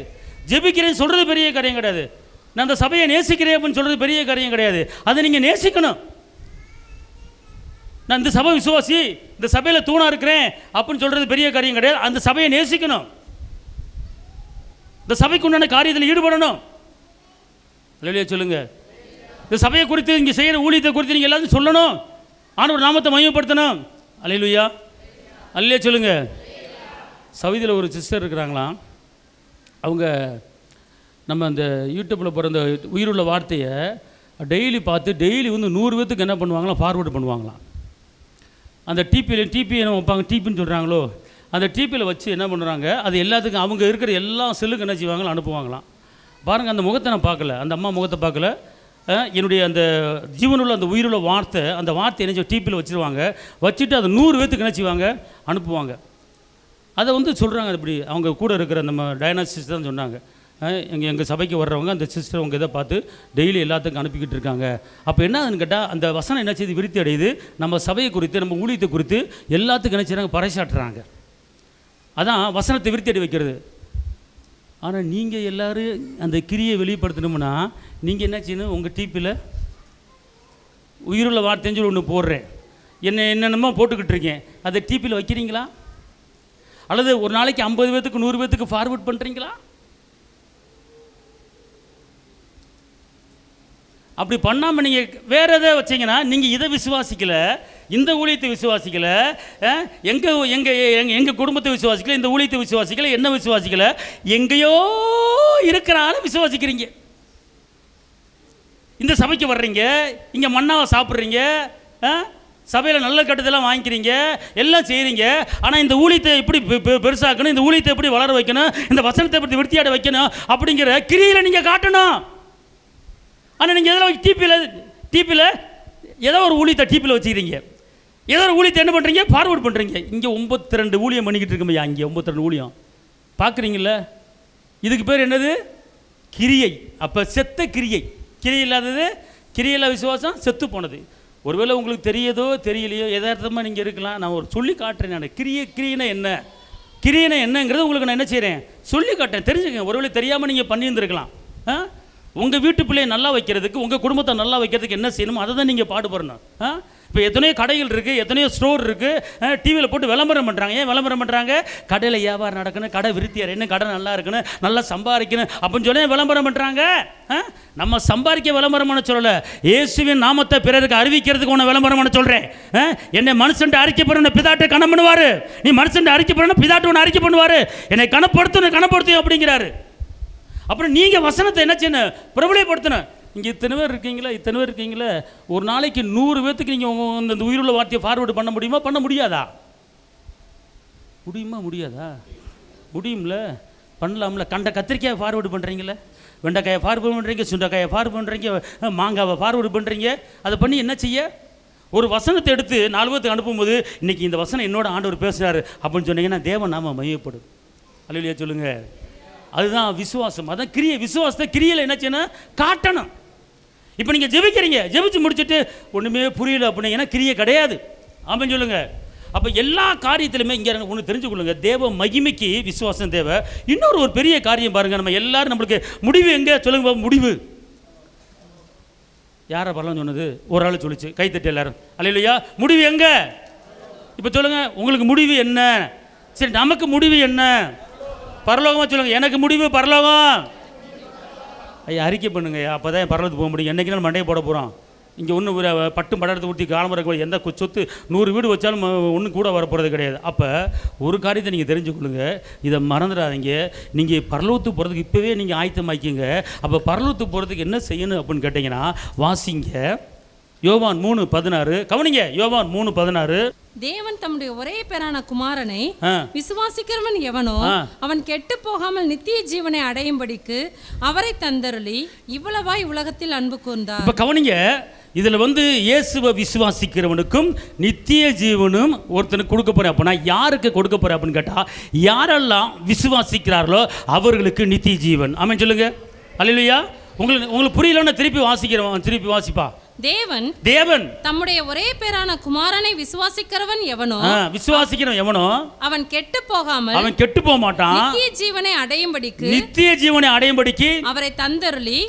A: ஜெபிக்கிறேன்னு சொல்கிறது பெரிய காரியம் கிடையாது, நான் அந்த சபையை நேசிக்கிறேன் அப்படின்னு சொல்கிறது பெரிய காரியம் கிடையாது. அதை நீங்கள் நேசிக்கணும். நான் இந்த சபை விசுவாசி, இந்த சபையில் தூணாக இருக்கிறேன் அப்படின்னு சொல்கிறது பெரிய காரியம் கிடையாது. அந்த சபையை நேசிக்கணும், இந்த சபைக்கு உண்டான காரியத்தில் ஈடுபடணும். அல்லேலூயா சொல்லுங்க. இந்த சபையை குறித்து, இங்கே செய்கிற ஊழியத்தை குறித்து நீங்கள் எல்லாத்தையும் சொல்லணும், ஆண்டவர் நாமத்தை மகிமைப்படுத்தணும். அல்லேலூயா, அல்லேலூயா சொல்லுங்க. சவுதியில் ஒரு சிஸ்டர் இருக்கிறாங்களாம். அவங்க நம்ம அந்த யூடியூப்பில் போகிற அந்த உயிருள்ள வார்த்தையை டெய்லி பார்த்து டெய்லி வந்து 100 பேத்துக்கு என்ன பண்ணுவாங்களாம், ஃபார்வேர்டு பண்ணுவாங்களாம். அந்த டிபி என்ன வைப்பாங்க, டிபின்னு சொல்கிறாங்களோ, அந்த டிபியில் வச்சு என்ன பண்ணுறாங்க, அது எல்லாத்துக்கும் அவங்க இருக்கிற எல்லா செல்லுக்கு என்ன செய்வாங்களோ அனுப்புவாங்களாம். பாருங்கள், அந்த முகத்தை நான் பார்க்கல, அந்த அம்மா முகத்தை பார்க்கல, என்னுடைய அந்த ஜீவனுள்ள அந்த உயிருள்ள வார்த்தை, அந்த வார்த்தை என்ன டிபியில் வச்சுருவாங்க, வச்சுட்டு அதை 100 பேத்துக்கு என்ன செய்வாங்க, அனுப்புவாங்க. அதை வந்து சொல்கிறாங்க. அப்படி அவங்க கூட இருக்கிற நம்ம டயனா சிஸ்டர் தான் சொன்னாங்க, எங்கள் சபைக்கு வர்றவங்க அந்த சிஸ்டர் அவங்க இதை பார்த்து டெய்லி எல்லாத்துக்கும் அனுப்பிக்கிட்டு இருக்காங்க. அப்போ என்னன்னு கேட்டால், அந்த வசனம் என்ன செய்து விருத்தி அடையுது, நம்ம சபையை குறித்து நம்ம ஊழியத்தை குறித்து எல்லாத்துக்கும் என்ன செய்கிறாங்க, பறைசாட்டுறாங்க. அதான் வசனத்தை விருத்தி அடை வைக்கிறது. ஆனால் நீங்கள் எல்லோரும் அந்த கிரியை வெளிப்படுத்தணும்னா நீங்கள் என்ன செய்யணும், உங்கள் டிபியில் உயிருள்ள வார்த்தைன்னு சொல்லி ஒன்று போடுறேன், என்னென்னமோ போட்டுக்கிட்டு இருக்கேன், அதை டிபியில் வைக்கிறீங்களா? அல்லது ஒரு நாளைக்கு 50 பேத்துக்கு 100 பேத்துக்கு ஃபார்வர்ட் பண்ணுறீங்களா? அப்படி பண்ணாமல் நீங்கள் வேறு எதை வச்சிங்கன்னா, நீங்கள் இதை விசுவாசிக்கலை, இந்த ஊழியத்தை விசுவாசிக்கலை, எங்கள் குடும்பத்தை விசுவாசிக்கலை, இந்த ஊழியத்தை விசுவாசிக்கலை, என்ன விசுவாசிக்கலை, எங்கேயோ இருக்கிற ஆளை விசுவாசிக்கிறீங்க. இந்த சபைக்கு வர்றீங்க, இங்கே மண்ணாவை சாப்பிட்றீங்க, சபையில் நல்ல கட்டத்தெல்லாம் வாங்கிக்கிறீங்க, எல்லாம் செய்கிறீங்க. ஆனால் இந்த ஊழியத்தை எப்படி பெருசாக்கணும், இந்த ஊழியத்தை எப்படி வளர வைக்கணும், இந்த வசனத்தை எப்படி விருத்தியாட வைக்கணும் அப்படிங்கிற கிரியில் நீங்கள் காட்டணும். ஆனால் நீங்கள் எதில் டிபியில் ஏதோ ஒரு ஊழியத்தை டிபியில் வச்சுக்கிறீங்க, ஏதோ ஒரு ஊழியத்தை என்ன பண்ணுறீங்க, ஃபார்வர்ட் பண்ணுறீங்க. இங்கே 52 ஊழியம் பண்ணிக்கிட்டு இருக்கோம்யா, இங்கே 52 ஊழியம் பார்க்குறீங்கள. இதுக்கு பேர் என்னது? கிரியை. அப்போ செத்த கிரியை. கிரியை இல்லாதது, கிரியில்லா விசுவாசம் செத்து போனது. ஒருவேளை உங்களுக்கு தெரியதோ தெரியலையோ யதார்த்தமாக நீங்கள் இருக்கலாம். நான் ஒரு சொல்லி காட்டுறேன். நான் கிரியைனா என்ன, கிரியைனா என்னங்கிறது உங்களுக்கு நான் என்ன செய்கிறேன், சொல்லி காட்டுறேன், தெரிஞ்சுக்கங்க. ஒருவேளை தெரியாமல் நீங்கள் பண்ணியிருந்துருக்கலாம். உங்கள் வீட்டு பிள்ளையை நல்லா வைக்கிறதுக்கு, உங்கள் குடும்பத்தை நல்லா வைக்கிறதுக்கு என்ன செய்யணுமோ அதை தான் நீங்கள் பாடுபடணும். இப்போ எத்தனையோ கடைகள் இருக்குது, எத்தனையோ ஸ்டோர் இருக்குது, டிவியில் போட்டு விளம்பரம் பண்ணுறாங்க. ஏன் விளம்பரம் பண்ணுறாங்க? கடையில் வியாபாரம் நடக்கணும், கடை விருத்தியார் என்ன, கடை நல்லா இருக்கணும், நல்லா சம்பாதிக்கணும் அப்படின்னு சொல்லி விளம்பரம் பண்ணுறாங்க. நம்ம சம்பாதிக்க விளம்பரம் பண்ண சொல்லலை, இயேசுவின் நாமத்தை பிறருக்கு அறிவிக்கிறதுக்கு உன்னை விளம்பரம் பண்ண சொல்கிறேன். என்னை மனுஷன்ட்டு அறிக்கை பண்ண பிதாட்டை கணம் பண்ணுவார், நீ மனுஷன்ட்டு அறிக்கை பண்ண பிதாட்டு ஒன்று அறிக்கை பண்ணுவார், என்னை கணப்படுத்தணும் அப்படிங்கிறாரு. அப்புறம் நீங்கள் வசனத்தை என்ன செய்யணும், பிரபலப்படுத்தணும். இங்கே இத்தனை பேர் இருக்கீங்களா, ஒரு நாளைக்கு 100 பேர்த்துக்கு நீங்கள் இந்த உயிருள்ள வார்த்தையை ஃபார்வேர்டு பண்ண முடியுமா, பண்ண முடியாதா? முடியாதா? முடியும்ல, பண்ணலாம்ல. கண்ட கத்திரிக்காயை ஃபார்வேர்டு பண்ணுறீங்களே, வெண்டைக்காயை ஃபார்வேர்டு பண்ணுறீங்க, சுண்டைக்காயை ஃபார்வேர்டு பண்ணுறீங்க, மாங்காவை ஃபார்வேர்டு பண்ணுறீங்க. அதை பண்ணி என்ன செய்ய? ஒரு வசனத்தை எடுத்து 4 பேர்த்துக்கு அனுப்பும்போது, இன்றைக்கி இந்த வசனம் என்னோட ஆண்டவர் பேசுகிறாரு அப்படின்னு சொன்னீங்கன்னா தேவன் நாம மையப்படும். அல்லேலூயா சொல்லுங்கள். அதுதான் விசுவாசம், அதான் கிரியை. விசுவாசத்தை கிரியையில் என்ன செய்யணும், காட்டணும். இப்போ நீங்கள் ஜெபிக்கிறீங்க, ஜெபிச்சு முடிச்சுட்டு ஒன்றுமே புரியல அப்படிங்கன்னா கிரியை கிடையாது. ஆமாம் சொல்லுங்கள். அப்போ எல்லா காரியத்திலுமே இங்கே ஒன்று தெரிஞ்சுக்கொள்ளுங்க, தேவ மகிமைக்கு விசுவாசம் தேவை. இன்னொரு ஒரு பெரிய காரியம் பாருங்கள், நம்ம எல்லாரும் நம்மளுக்கு முடிவு எங்கே சொல்லுங்க, முடிவு யாரை பரவாயில்ல சொன்னது, ஒரு ஆள் சொல்லிச்சு, கைத்தட்டு எல்லாரும். அல்லேலூயா. முடிவு எங்கே? இப்போ சொல்லுங்கள், உங்களுக்கு முடிவு என்ன? சரி, நமக்கு முடிவு என்ன? பரலோகமாக சொல்லுங்கள், எனக்கு முடிவு பரலோகம். ஐயா அறிக்கை பண்ணுங்க ஐயா, அப்போ தான் பரலோகத்துக்கு போக முடியும். என்றைக்கு நான் மண்டையை போட போகிறோம். இங்கே ஒன்றும் பட்டும் படத்தை ஊற்றி காலம்பரம் எந்த சொத்து 100 வீடு வச்சாலும் ஒன்றும் கூட வரப்போகிறது கிடையாது. அப்போ ஒரு காரியத்தை நீங்கள் தெரிஞ்சுக்கொள்ளுங்க, இதை மறந்துடாதீங்க. நீங்கள் பரலோகத்துக்கு போகிறதுக்கு இப்போவே நீங்கள் ஆயத்தமாக்கிங்க. அப்போ பரலோகத்துக்கு போகிறதுக்கு என்ன செய்யணும் அப்படின்னு கேட்டிங்கன்னா, வாசிங்க யோவான் 3:16. கவனிங்க, யோவான் 3:16.
B: தேவன் தம்முடைய ஒரே பேரான குமாரனை விசுவாசிக்கிறவன் எவனோ அவன் கெட்டு போகாமல் நித்திய ஜீவனை அடையும்படிக்கு அவரை தந்தருளி இவ்வளவாய் உலகத்தில் அன்பு கூர்ந்தார்.
A: இப்ப கவனிங்க, இதுல இயேசுவை விசுவாசிக்கிறவனுக்கும் நித்திய ஜீவனும் ஒருத்தனுக்கு கொடுக்க போறேன். அப்படின்னா யாருக்கு கொடுக்க போறேன் அப்படின்னு கேட்டா, யாரெல்லாம் விசுவாசிக்கிறார்களோ அவர்களுக்கு நித்திய ஜீவன். ஆமென் சொல்லுங்க. அல்லேலூயா. உங்களுக்கு புரியலன்னா திருப்பி வாசிப்பா.
B: தேவன் தம்முடைய ஒரே பேரான குமாரனை விசுவாசிக்கிறவன் எவனோ அவன் கெட்டு போக மாட்டான், நித்திய ஜீவனை அடையும்படிக்கு அவரை தந்தருளி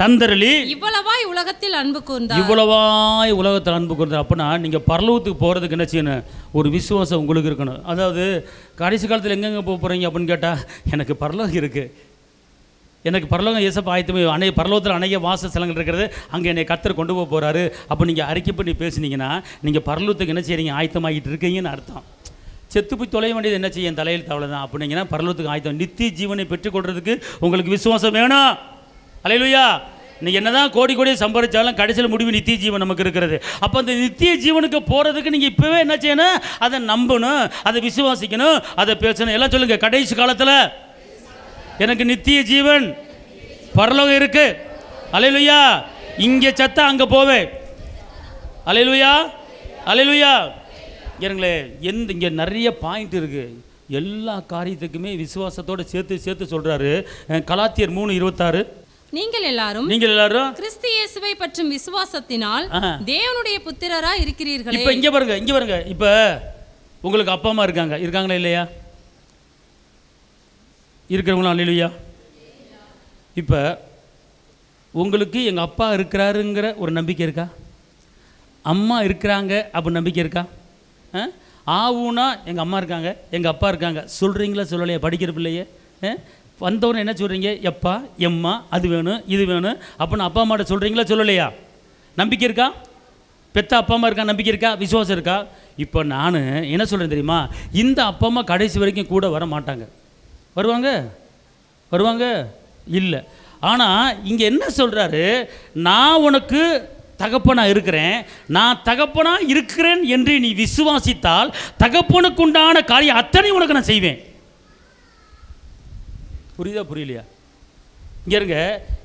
B: இவ்வளவாய் உலகத்தில் அன்பு கூர்ந்தார்.
A: அப்படின்னா நீங்க பரலோகத்துக்கு போறதுக்கு என்ன செய்யணும், ஒரு விசுவாசம் உங்களுக்கு இருக்கணும். அதாவது கடைசி காலத்தில் எங்கெங்க போக போறீங்க அப்படின்னு கேட்டா, எனக்கு பரலோகம் இருக்கு, எனக்கு பரலோகம் ஏசப்பா ஆயத்தமே, பரலோகத்தில் அநேக வாசஸ்தலங்கள் இருக்கிறது, அங்கே என்னை கர்த்தர் கொண்டு போக போகிறாரு. அப்போ நீங்கள் அறிக்கை பண்ணி பேசுனீங்கன்னா நீங்கள் பரலோகத்துக்கு என்ன செய்கிறீங்க, ஆயத்தமாகிட்டு இருக்கீங்கன்னு அர்த்தம். செத்து போய் தொலைய வேண்டியது என்ன செய்ய, என் தலையில் தவளை தான் அப்படிங்கன்னா பரலோகத்துக்கு ஆயத்தம். நித்திய ஜீவனை பெற்றுக்கொள்றதுக்கு உங்களுக்கு விசுவாசம் வேணும். அல்லேலூயா. நீங்கள் என்ன தான் கோடி சம்பாதிச்சாலும் கடைசியில் முடிவு நித்திய ஜீவன் நமக்கு இருக்கிறது. அப்போ அந்த நித்திய ஜீவனுக்கு போகிறதுக்கு நீங்கள் இப்போவே என்ன செய்யணும், அதை நம்பணும், அதை விசுவாசிக்கணும், அதை பேசணும். எல்லாம் சொல்லுங்கள், கடைசி காலத்தில் எனக்கு நித்திய ஜீவன் பரலோகம் இருக்கு. அல்லேலூயா. இங்கே சத்தா அங்கே போவே. அல்லேலூயா. அல்லேலூயா. இருங்களே, இங்கே நிறைய பாயிண்ட் இருக்கு. எல்லா காரியத்துக்குமே விசுவாசத்தோடு சேர்த்து சொல்றாரு. கலாத்தியர் 3:26. நீங்கள் எல்லாரும்
B: கிறிஸ்து இயேசுவை பற்றும் விசுவாசத்தினால் தேவனுடைய புத்திரரா இருக்கிறீர்களே.
A: இப்போ இங்கே பாருங்க. இப்போ உங்களுக்கு அப்பா அம்மா இருக்காங்களா இல்லையா? இருக்கிறவங்களாம் அல்லேலூயா. இப்போ உங்களுக்கு எங்கள் அப்பா இருக்கிறாருங்கிற ஒரு நம்பிக்கை இருக்கா? அம்மா இருக்கிறாங்க அப்படின்னு நம்பிக்கை இருக்கா? ஆவுனா எங்கள் அம்மா இருக்காங்க, எங்கள் அப்பா இருக்காங்க சொல்கிறீங்களா சொல்லலையா? படிக்கிற பிள்ளையே வந்தவொடனே என்ன சொல்கிறீங்க, எப்பா எம்மா அது வேணும் இது வேணும் அப்படின்னு அப்பா அம்மாட்ட சொல்கிறீங்களா சொல்லலையா? நம்பிக்கை இருக்கா? பெத்த அப்பா அம்மா இருக்கா, நம்பிக்கை இருக்கா, விசுவாசம் இருக்கா? இப்போ நான் என்ன சொல்கிறேன் தெரியுமா, இந்த அப்பா அம்மா கடைசி வரைக்கும் கூட வர மாட்டாங்க. வருவாங்க இல்லை. ஆனால் இங்கே என்ன சொல்கிறாரு, நான் உனக்கு தகப்பனாக இருக்கிறேன், நான் தகப்பனாக இருக்கிறேன் என்று நீ விசுவாசித்தால் தகப்பனுக்கு உண்டான காரியம் அத்தனை உனக்கு நான் செய்வேன். புரியுதா புரியலையா? இங்கே இருங்க,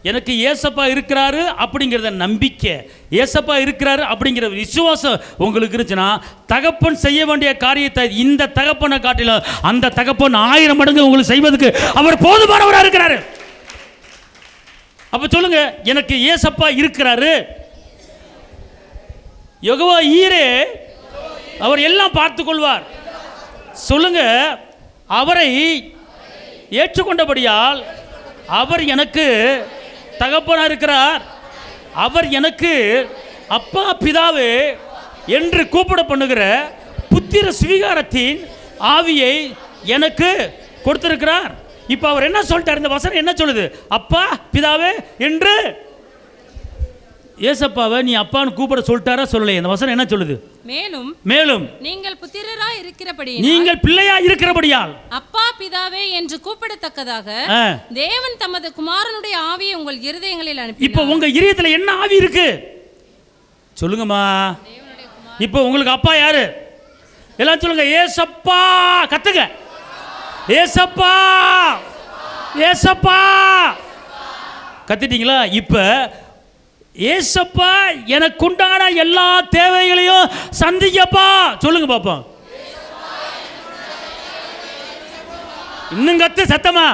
A: எனக்கு ஏசப்பா இருக்கிறாரு அப்படிங்கிறத நம்பிக்கை, ஏசப்பா இருக்கிறாரு அப்படிங்கிற விசுவாசம் உங்களுக்கு இருந்துச்சுன்னா தகப்பன் செய்ய வேண்டிய காரியத்தை இந்த தகப்பனை காட்டிலும் அந்த தகப்பன் 1000 மடங்கு உங்களுக்கு செய்வதற்கு அவர் போதுமானவராக இருக்கிறாரு. அப்போ சொல்லுங்க, எனக்கு ஏசப்பா இருக்கிறாரு. யெகோவா ஈரே, அவர் எல்லாம் பார்த்து கொள்வார். சொல்லுங்க, அவரை ஏற்றுக்கொண்டபடியால் அவர் எனக்கு தகப்பனாக இருக்கிறார். அவர் எனக்கு அப்பா பிதாவே என்று கூப்பிட பண்ணுகிற புத்திர சுவீகாரத்தின் ஆவியை எனக்கு கொடுத்திருக்கிறார். இப்போ அவர் என்ன சொல்லிட்டார்? இந்த வசனம் என்ன சொல்லுது? அப்பா பிதாவே என்று. ஏசப்பாவை நீ அப்பான்னு கூப்பிட சொல்லிட்டாரா சொல்லலையே? இந்த வசனம் என்ன சொல்லுது? மேலும்
B: நீங்கள் புத்திரராய் இருக்கிறபடி,
A: நீங்கள் பிள்ளையாய் இருக்கிறபடியால்
B: அப்பா பிதாவே என்று கூப்பிடத்தக்கதாக தேவன் தமது குமாரனுடைய ஆவியை உங்கள் இருதயங்களில் அனுப்பி.
A: இப்போ உங்க இருதயத்தில் என்ன ஆவி இருக்கு சொல்லுங்கம்மா. இப்போ உங்களுக்கு அப்பா யாரு? எல்லாம் சொல்லுங்க, ஏசப்பா. கத்துங்க, ஏசப்பா ஏசப்பா. கத்திட்டீங்களா? இப்போ ஏசப்பா எனக்கு உண்டான எல்லா தேவைகளையும் சந்திக்கப்பா. சொல்லுங்க பாப்போம், இன்னும் கத்து சத்தமா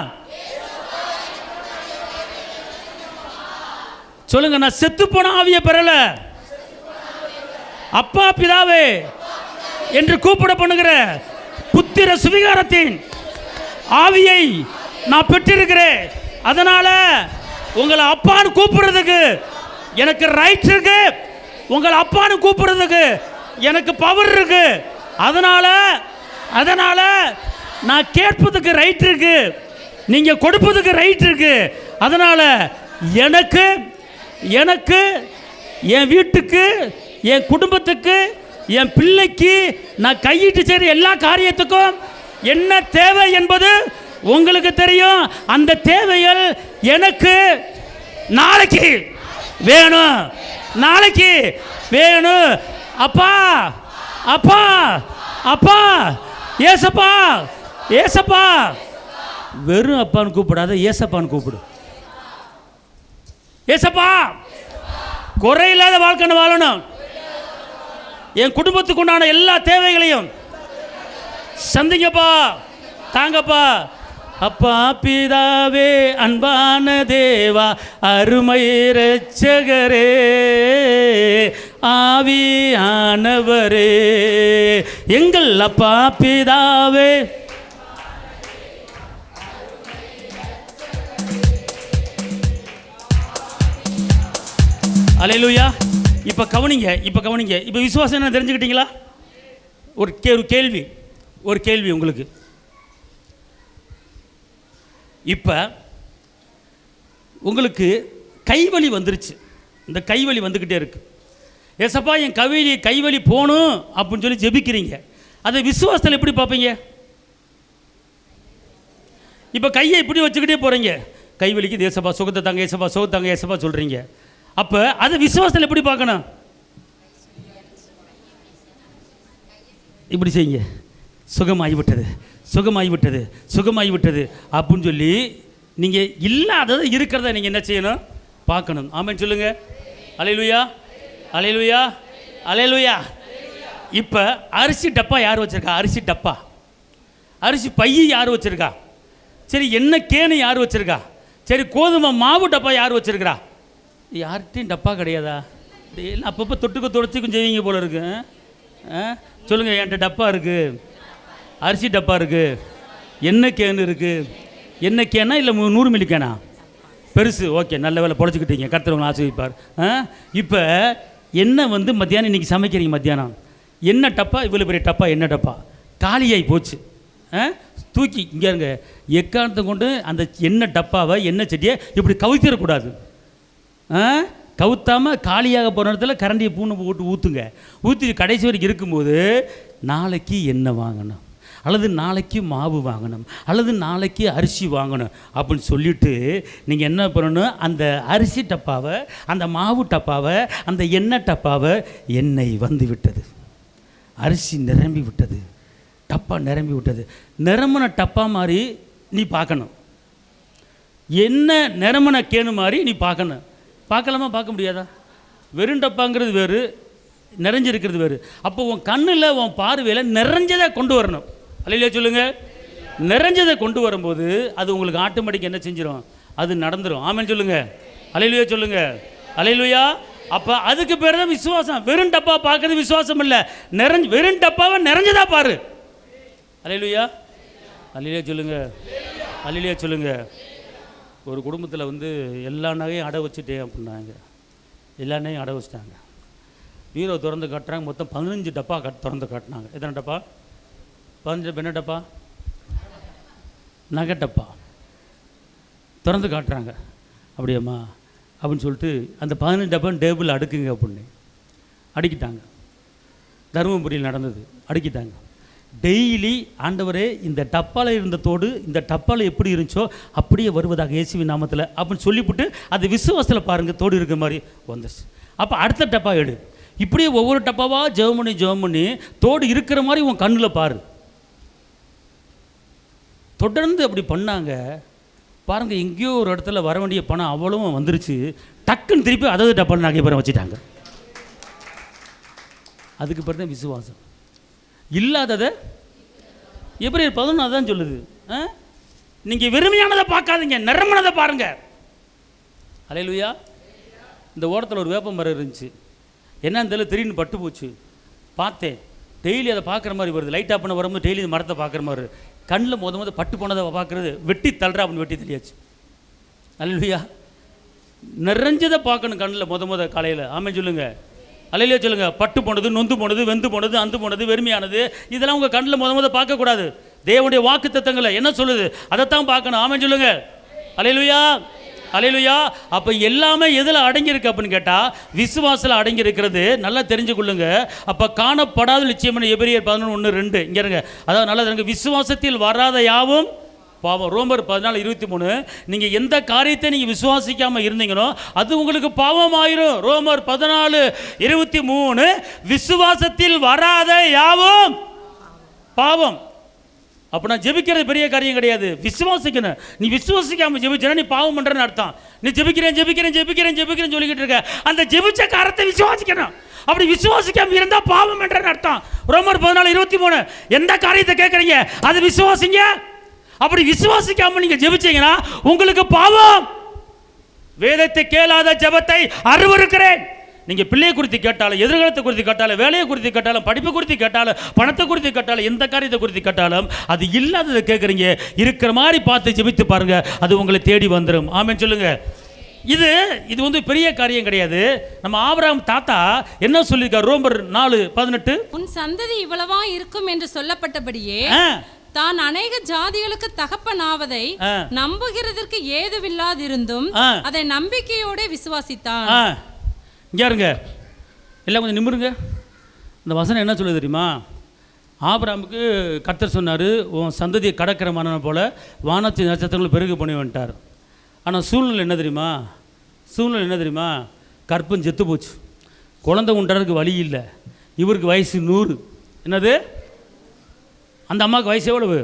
A: சொல்லுங்க. நான் செத்து போன ஆவியை பெறல, அப்பா பிதாவே என்று கூப்பிட பண்ணுகிற புத்திர சுவீகாரத்தின் ஆவியை நான் பெற்றிருக்கிறேன். அதனால உங்களை அப்பான்னு கூப்பிடுறதுக்கு எனக்கு ரைட் இருக்கு, உங்களை அப்பான்னு கூப்பிடுறதுக்கு எனக்கு பவர் இருக்கு. அதனால நான் கேட்பதுக்கு ரைட் இருக்கு, நீங்க கொடுப்பதுக்கு ரைட் இருக்கு. அதனால எனக்கு என் வீட்டுக்கு, என் குடும்பத்துக்கு, என் பிள்ளைக்கு நான் கையிட்டு செய்கிற எல்லா காரியத்துக்கும் என்ன தேவை என்பது உங்களுக்கு தெரியும். அந்த தேவைகள் எனக்கு நாளைக்கு வேணும், நாளைக்கு வேணும். அப்பா அப்பா அப்பா ஏசப்பா ஏசப்பா. வெறும் அப்பான்னு கூப்பிடாத, ஏசப்பான்னு கூப்பிடு. ஏசப்பா, குறையில்லாத வாழ்க்கை வாழணும். என் குடும்பத்துக்கு உண்டான எல்லா தேவைகளையும் சந்திங்கப்பா, தாங்கப்பா. அப்பா பிதாவே, அன்பான தேவா, அருமை இரட்சகரே, ஆவியானவரே, எங்கள் அப்பா பிதாவே. அல்லேலூயா. இப்போ கவனிங்க, இப்போ விசுவாசம் என்ன தெரிஞ்சுக்கிட்டீங்களா? ஒரு கேள்வி உங்களுக்கு. இப்போ உங்களுக்கு கைவலி வந்துருச்சு, இந்த கைவலி வந்துக்கிட்டே இருக்கு. ஏசப்பா என் கைவலி போகணும் அப்படின்னு சொல்லி ஜெபிக்கிறீங்க. அதை விசுவாசத்தில் எப்படி பார்ப்பீங்க? இப்போ கையை இப்படி வச்சுக்கிட்டே போகிறீங்க, கைவலிக்கு ஏசப்பா சுகத்தை தாங்க, ஏசப்பா சுகத்தாங்க, ஏசப்பா சொல்கிறீங்க. அப்போ அதை விசுவாசத்தில் எப்படி பார்க்கணும்? இப்படி செய்யுங்க, சுகமாகிவிட்டது அப்படின்னு சொல்லி நீங்கள் இல்லாததை இருக்கிறத நீங்கள் என்ன செய்யணும்? பார்க்கணும். ஆமென் சொல்லுங்க. அல்லேலூயா அல்லேலூயா அல்லேலூயா. இப்போ அரிசி டப்பா யார் வச்சுருக்கா? அரிசி பைய யார் வச்சுருக்கா? சரி, எண்ணெய் கேனு யார் வச்சுருக்கா? சரி, கோதுமை மாவு டப்பா யார் வச்சுருக்கிறா? யார்கிட்டையும் டப்பா கிடையாதா? எல்லாம் அப்பப்போ தொட்டுக்க தொடச்சிக்கும் செய்வீங்க போல இருக்கு. சொல்லுங்கள், என்கிட்ட டப்பா இருக்குது, அரிசி டப்பா இருக்குது, எண்ணெய் கேனு இருக்குது. எண்ணெய் கேனா இல்லை 100 மில்லி கேனா? பெருசு. ஓகே, நல்ல வேலை பொழைச்சிக்கிட்டீங்க, கர்த்தர் உங்களை ஆசீர்வதிப்பார். இப்போ எண்ணெய் மத்தியானம் இன்றைக்கி சமைக்கிறீங்க, மத்தியானம் எண்ணெய் டப்பா, இவ்வளோ பெரிய டப்பா எண்ணெய் டப்பா காலியாகி போச்சு. தூக்கி இங்கே இருங்க, எக்காரணத்தை கொண்டு அந்த எண்ணெய் டப்பாவை, எண்ணெய் சட்டியை இப்படி கவுத்திடக்கூடாது. கவுத்தாமல் காலியாக போகிற இடத்துல கரண்டியை பூனை போட்டு ஊற்றுங்க. ஊற்றி கடைசி வரைக்கும் இருக்கும்போது நாளைக்கு எண்ணெய் வாங்கணும், அல்லது நாளைக்கு மாவு வாங்கணும், அல்லது நாளைக்கு அரிசி வாங்கணும் அப்படின்னு சொல்லிட்டு நீங்கள் என்ன பண்ணணும், அந்த அரிசி டப்பாவை, அந்த மாவு டப்பாவை, அந்த எண்ணெய் டப்பாவை, எண்ணெய் வந்து விட்டது, அரிசி நிரம்பி விட்டது, டப்பா நிரம்பி விட்டது, நிரம்பின டப்பா மாதிரி நீ பார்க்கணும், என்ன நிரம்பின கேணு மாதிரி நீ பார்க்கணும். பார்க்கலாமா? பார்க்க முடியாதா? வெறும் டப்பாங்கிறது வேறு, நிறைஞ்சிருக்கிறது வேறு. அப்போ உன் கண்ணில், உன் பார்வையில் நிறைஞ்சதை கொண்டு வரணும். அல்லையா சொல்லுங்க. நிறைஞ்சதை கொண்டு வரும்போது அது உங்களுக்கு ஆட்டோமேட்டிக் என்ன செஞ்சிடும், அது நடந்துடும். ஆமென் சொல்லுங்க. அல்லையா சொல்லுங்க. அல்லேலூயா. அப்போ அதுக்கு பேர் தான் விசுவாசம். வெறும் டப்பா பார்க்கறது விசுவாசம் இல்லை, வெறும் டப்பாவை நிறைஞ்சதா பாரு. அல்லேலூயா. அல்லையா சொல்லுங்க. அல்லையா சொல்லுங்க. ஒரு குடும்பத்தில் வந்து எல்லா நகையும் அடை வச்சுட்டேன் அப்படின்னாங்க. எல்லா நகையும் அடை வச்சுட்டாங்க. பீரோ திறந்து காட்டுறாங்க. மொத்தம் 15 டப்பா திறந்து காட்டினாங்க. எத்தனை டப்பா? 15. என்ன டப்பா? நகை டப்பா திறந்து காட்டுறாங்க. அப்படியாம்மா அப்படின்னு சொல்லிட்டு அந்த 15 டப்பா டேபிள் அடுக்குங்க அப்படின்னு அடுக்கிட்டாங்க. தருமபுரியில் நடந்தது. அடுக்கிட்டாங்க. டெய்லி ஆண்டவரே இந்த டப்பாவில் இருந்த தோடு இந்த டப்பாவில் எப்படி இருந்துச்சோ அப்படியே வருவதாக இயேசுவின் நாமத்தில் அப்படின்னு சொல்லிவிட்டு அது விசுவாசத்தில் பாருங்கள், தோடு இருக்கிற மாதிரி வந்துச்சு. அப்போ அடுத்த டப்பா எடு. இப்படியே ஒவ்வொரு டப்பாவாக ஜெபம் பண்ணி தோடு இருக்கிற மாதிரி உன் கண்ணில் பாரு. தொடர்ந்து அப்படி பண்ணாங்க. பாருங்கள், எங்கேயோ ஒரு இடத்துல வர வேண்டிய பணம் அவ்வளவும் வந்துருச்சு. டக்குன்னு திருப்பி அதாவது டப்பாவில் நகை பேரை வச்சுட்டாங்க. அதுக்கு பிறகு தான் விசுவாசம். இல்லாததை எபிரேயர் 11 தான் சொல்லுது. நீங்கள் வெறுமையானதை பார்க்காதீங்க, நிரம்பினதை பாருங்க. அல்லேலூயா. இந்த ஓரத்தில் ஒரு வேப்ப மரம் இருந்துச்சு. என்னன்னு தெரியல, திடீர்னு பட்டு போச்சு. பார்த்தேன். டெய்லி அதை பார்க்குற மாதிரி வருது. லைட் ஆஃப் பண்ண வரும்போது டெய்லி இந்த மரத்தை பார்க்குற மாதிரி கண்ணில் முத பட்டு போனதை பார்க்குறது. வெட்டி தள்ளுற அப்படின்னு வெட்டி தெரியாச்சு. அல்லேலூயா. நிறைஞ்சதை பார்க்கணும் கண்ணில் முத காலையில். ஆமென் சொல்லுங்க. அல்லேலூயா சொல்லுங்க. பட்டு போனது, நொந்து போனது, வெந்து போனது, அந்து போனது, வெறுமையானது, இதெல்லாம் உங்கள் கண்ணில் முத பார்க்கக்கூடாது. தேவனுடைய வாக்கு தத்தங்களை என்ன சொல்லுது அதைத்தான் பார்க்கணும். ஆமென் சொல்லுங்க. அல்லேலூயா. அல்லேலூயா. அப்போ எல்லாமே எதில் அடங்கியிருக்கு அப்படின்னு கேட்டால் விசுவாசத்தில் அடங்கியிருக்கிறது. நல்லா தெரிஞ்சு கொள்ளுங்க. அப்போ காணப்படாத நிச்சயமான எபிரேயர் 11:1-2 இங்கே இருங்க. அதாவது நல்லா தெரியுங்க. விசுவாசத்தில் வராத யாவும் பாவம். ரோமர் 14:23. நீங்கள் எந்த காரியத்தை நீங்கள் விசுவாசிக்காமல் இருந்தீங்களோ அது உங்களுக்கு பாவம் ஆயிரும். ரோமர் 14:23. விசுவாசத்தில் வராத யாவும் பாவம். அப்போ நான் ஜெபிக்கிறது பெரிய காரியம் கிடையாது. விசுவாசிக்கணும். நீ விசுவாசிக்காமல் ஜெபிச்சா நீ பாவம் பண்ணுறன்னு அர்த்தம். நீ ஜெபிக்கிறேன் சொல்லிக்கிட்டு இருக்க. அந்த ஜெபிச்ச காரத்தை விசுவாசிக்கணும். அப்படி விசுவாசிக்காமல் இருந்தால் பாவம் என்றன்னு அர்த்தம். ரோமர் 14:23. எந்த காரியத்தை கேட்குறீங்க அது விசுவாசிங்க. அப்படி விசுவாசிக்காமல் நீங்கள் ஜெபிச்சீங்கன்னா உங்களுக்கு பாவம். வேதத்தை கேளாத ஜெபத்தை அருவருக்கிறேன். நீங்கள் பிள்ளையை குறித்து கேட்டாலும், எதிர்காலத்தை குறித்து கேட்டாலும், வேலையை குறித்து கேட்டாலும், படிப்பு குறித்து கேட்டாலும், பணத்தை குறித்து கேட்டாலும், எந்த காரியத்தை குறித்து கேட்டாலும் அது இல்லாததை கேட்குறீங்க. இருக்கிற மாதிரி பார்த்து ஜெபித்து பாருங்க, அது உங்களை தேடி வந்துடும். ஆமென் சொல்லுங்க. இது வந்து பெரிய காரியம் கிடையாது. நம்ம ஆபிரகாம் தாத்தா என்ன சொல்லியிருக்கார்? ரோமர் 4:18.
B: உன் சந்ததி இவ்வளவா இருக்கும் என்று சொல்லப்பட்டபடியே தான் அநேக ஜாதிகளுக்கு தகப்பனாவதை நம்புகிறதற்கு ஏதுவில்லாதிருந்தும் அதை நம்பிக்கையோட விசுவாசித்தான்.
A: இங்கே இருங்க, எல்லாம் கொஞ்சம் நிமிருங்க. இந்த வசனம் என்ன சொல்லுது தெரியுமா? ஆபிரகாமுக்கு கர்த்தர் சொன்னார், உன் சந்ததியை கடக்கிற மன்னனை போல வானத்தின் நட்சத்திரங்களை பெருகு பண்ணி வந்துட்டார். ஆனால் சூழ்நிலை என்ன தெரியுமா? கற்பம் செத்து போச்சு. குழந்தை உண்டாருக்கு வழி இல்லை. இவருக்கு வயசு 100. என்னது? அந்த அம்மாவுக்கு வயசு எவ்வளவு?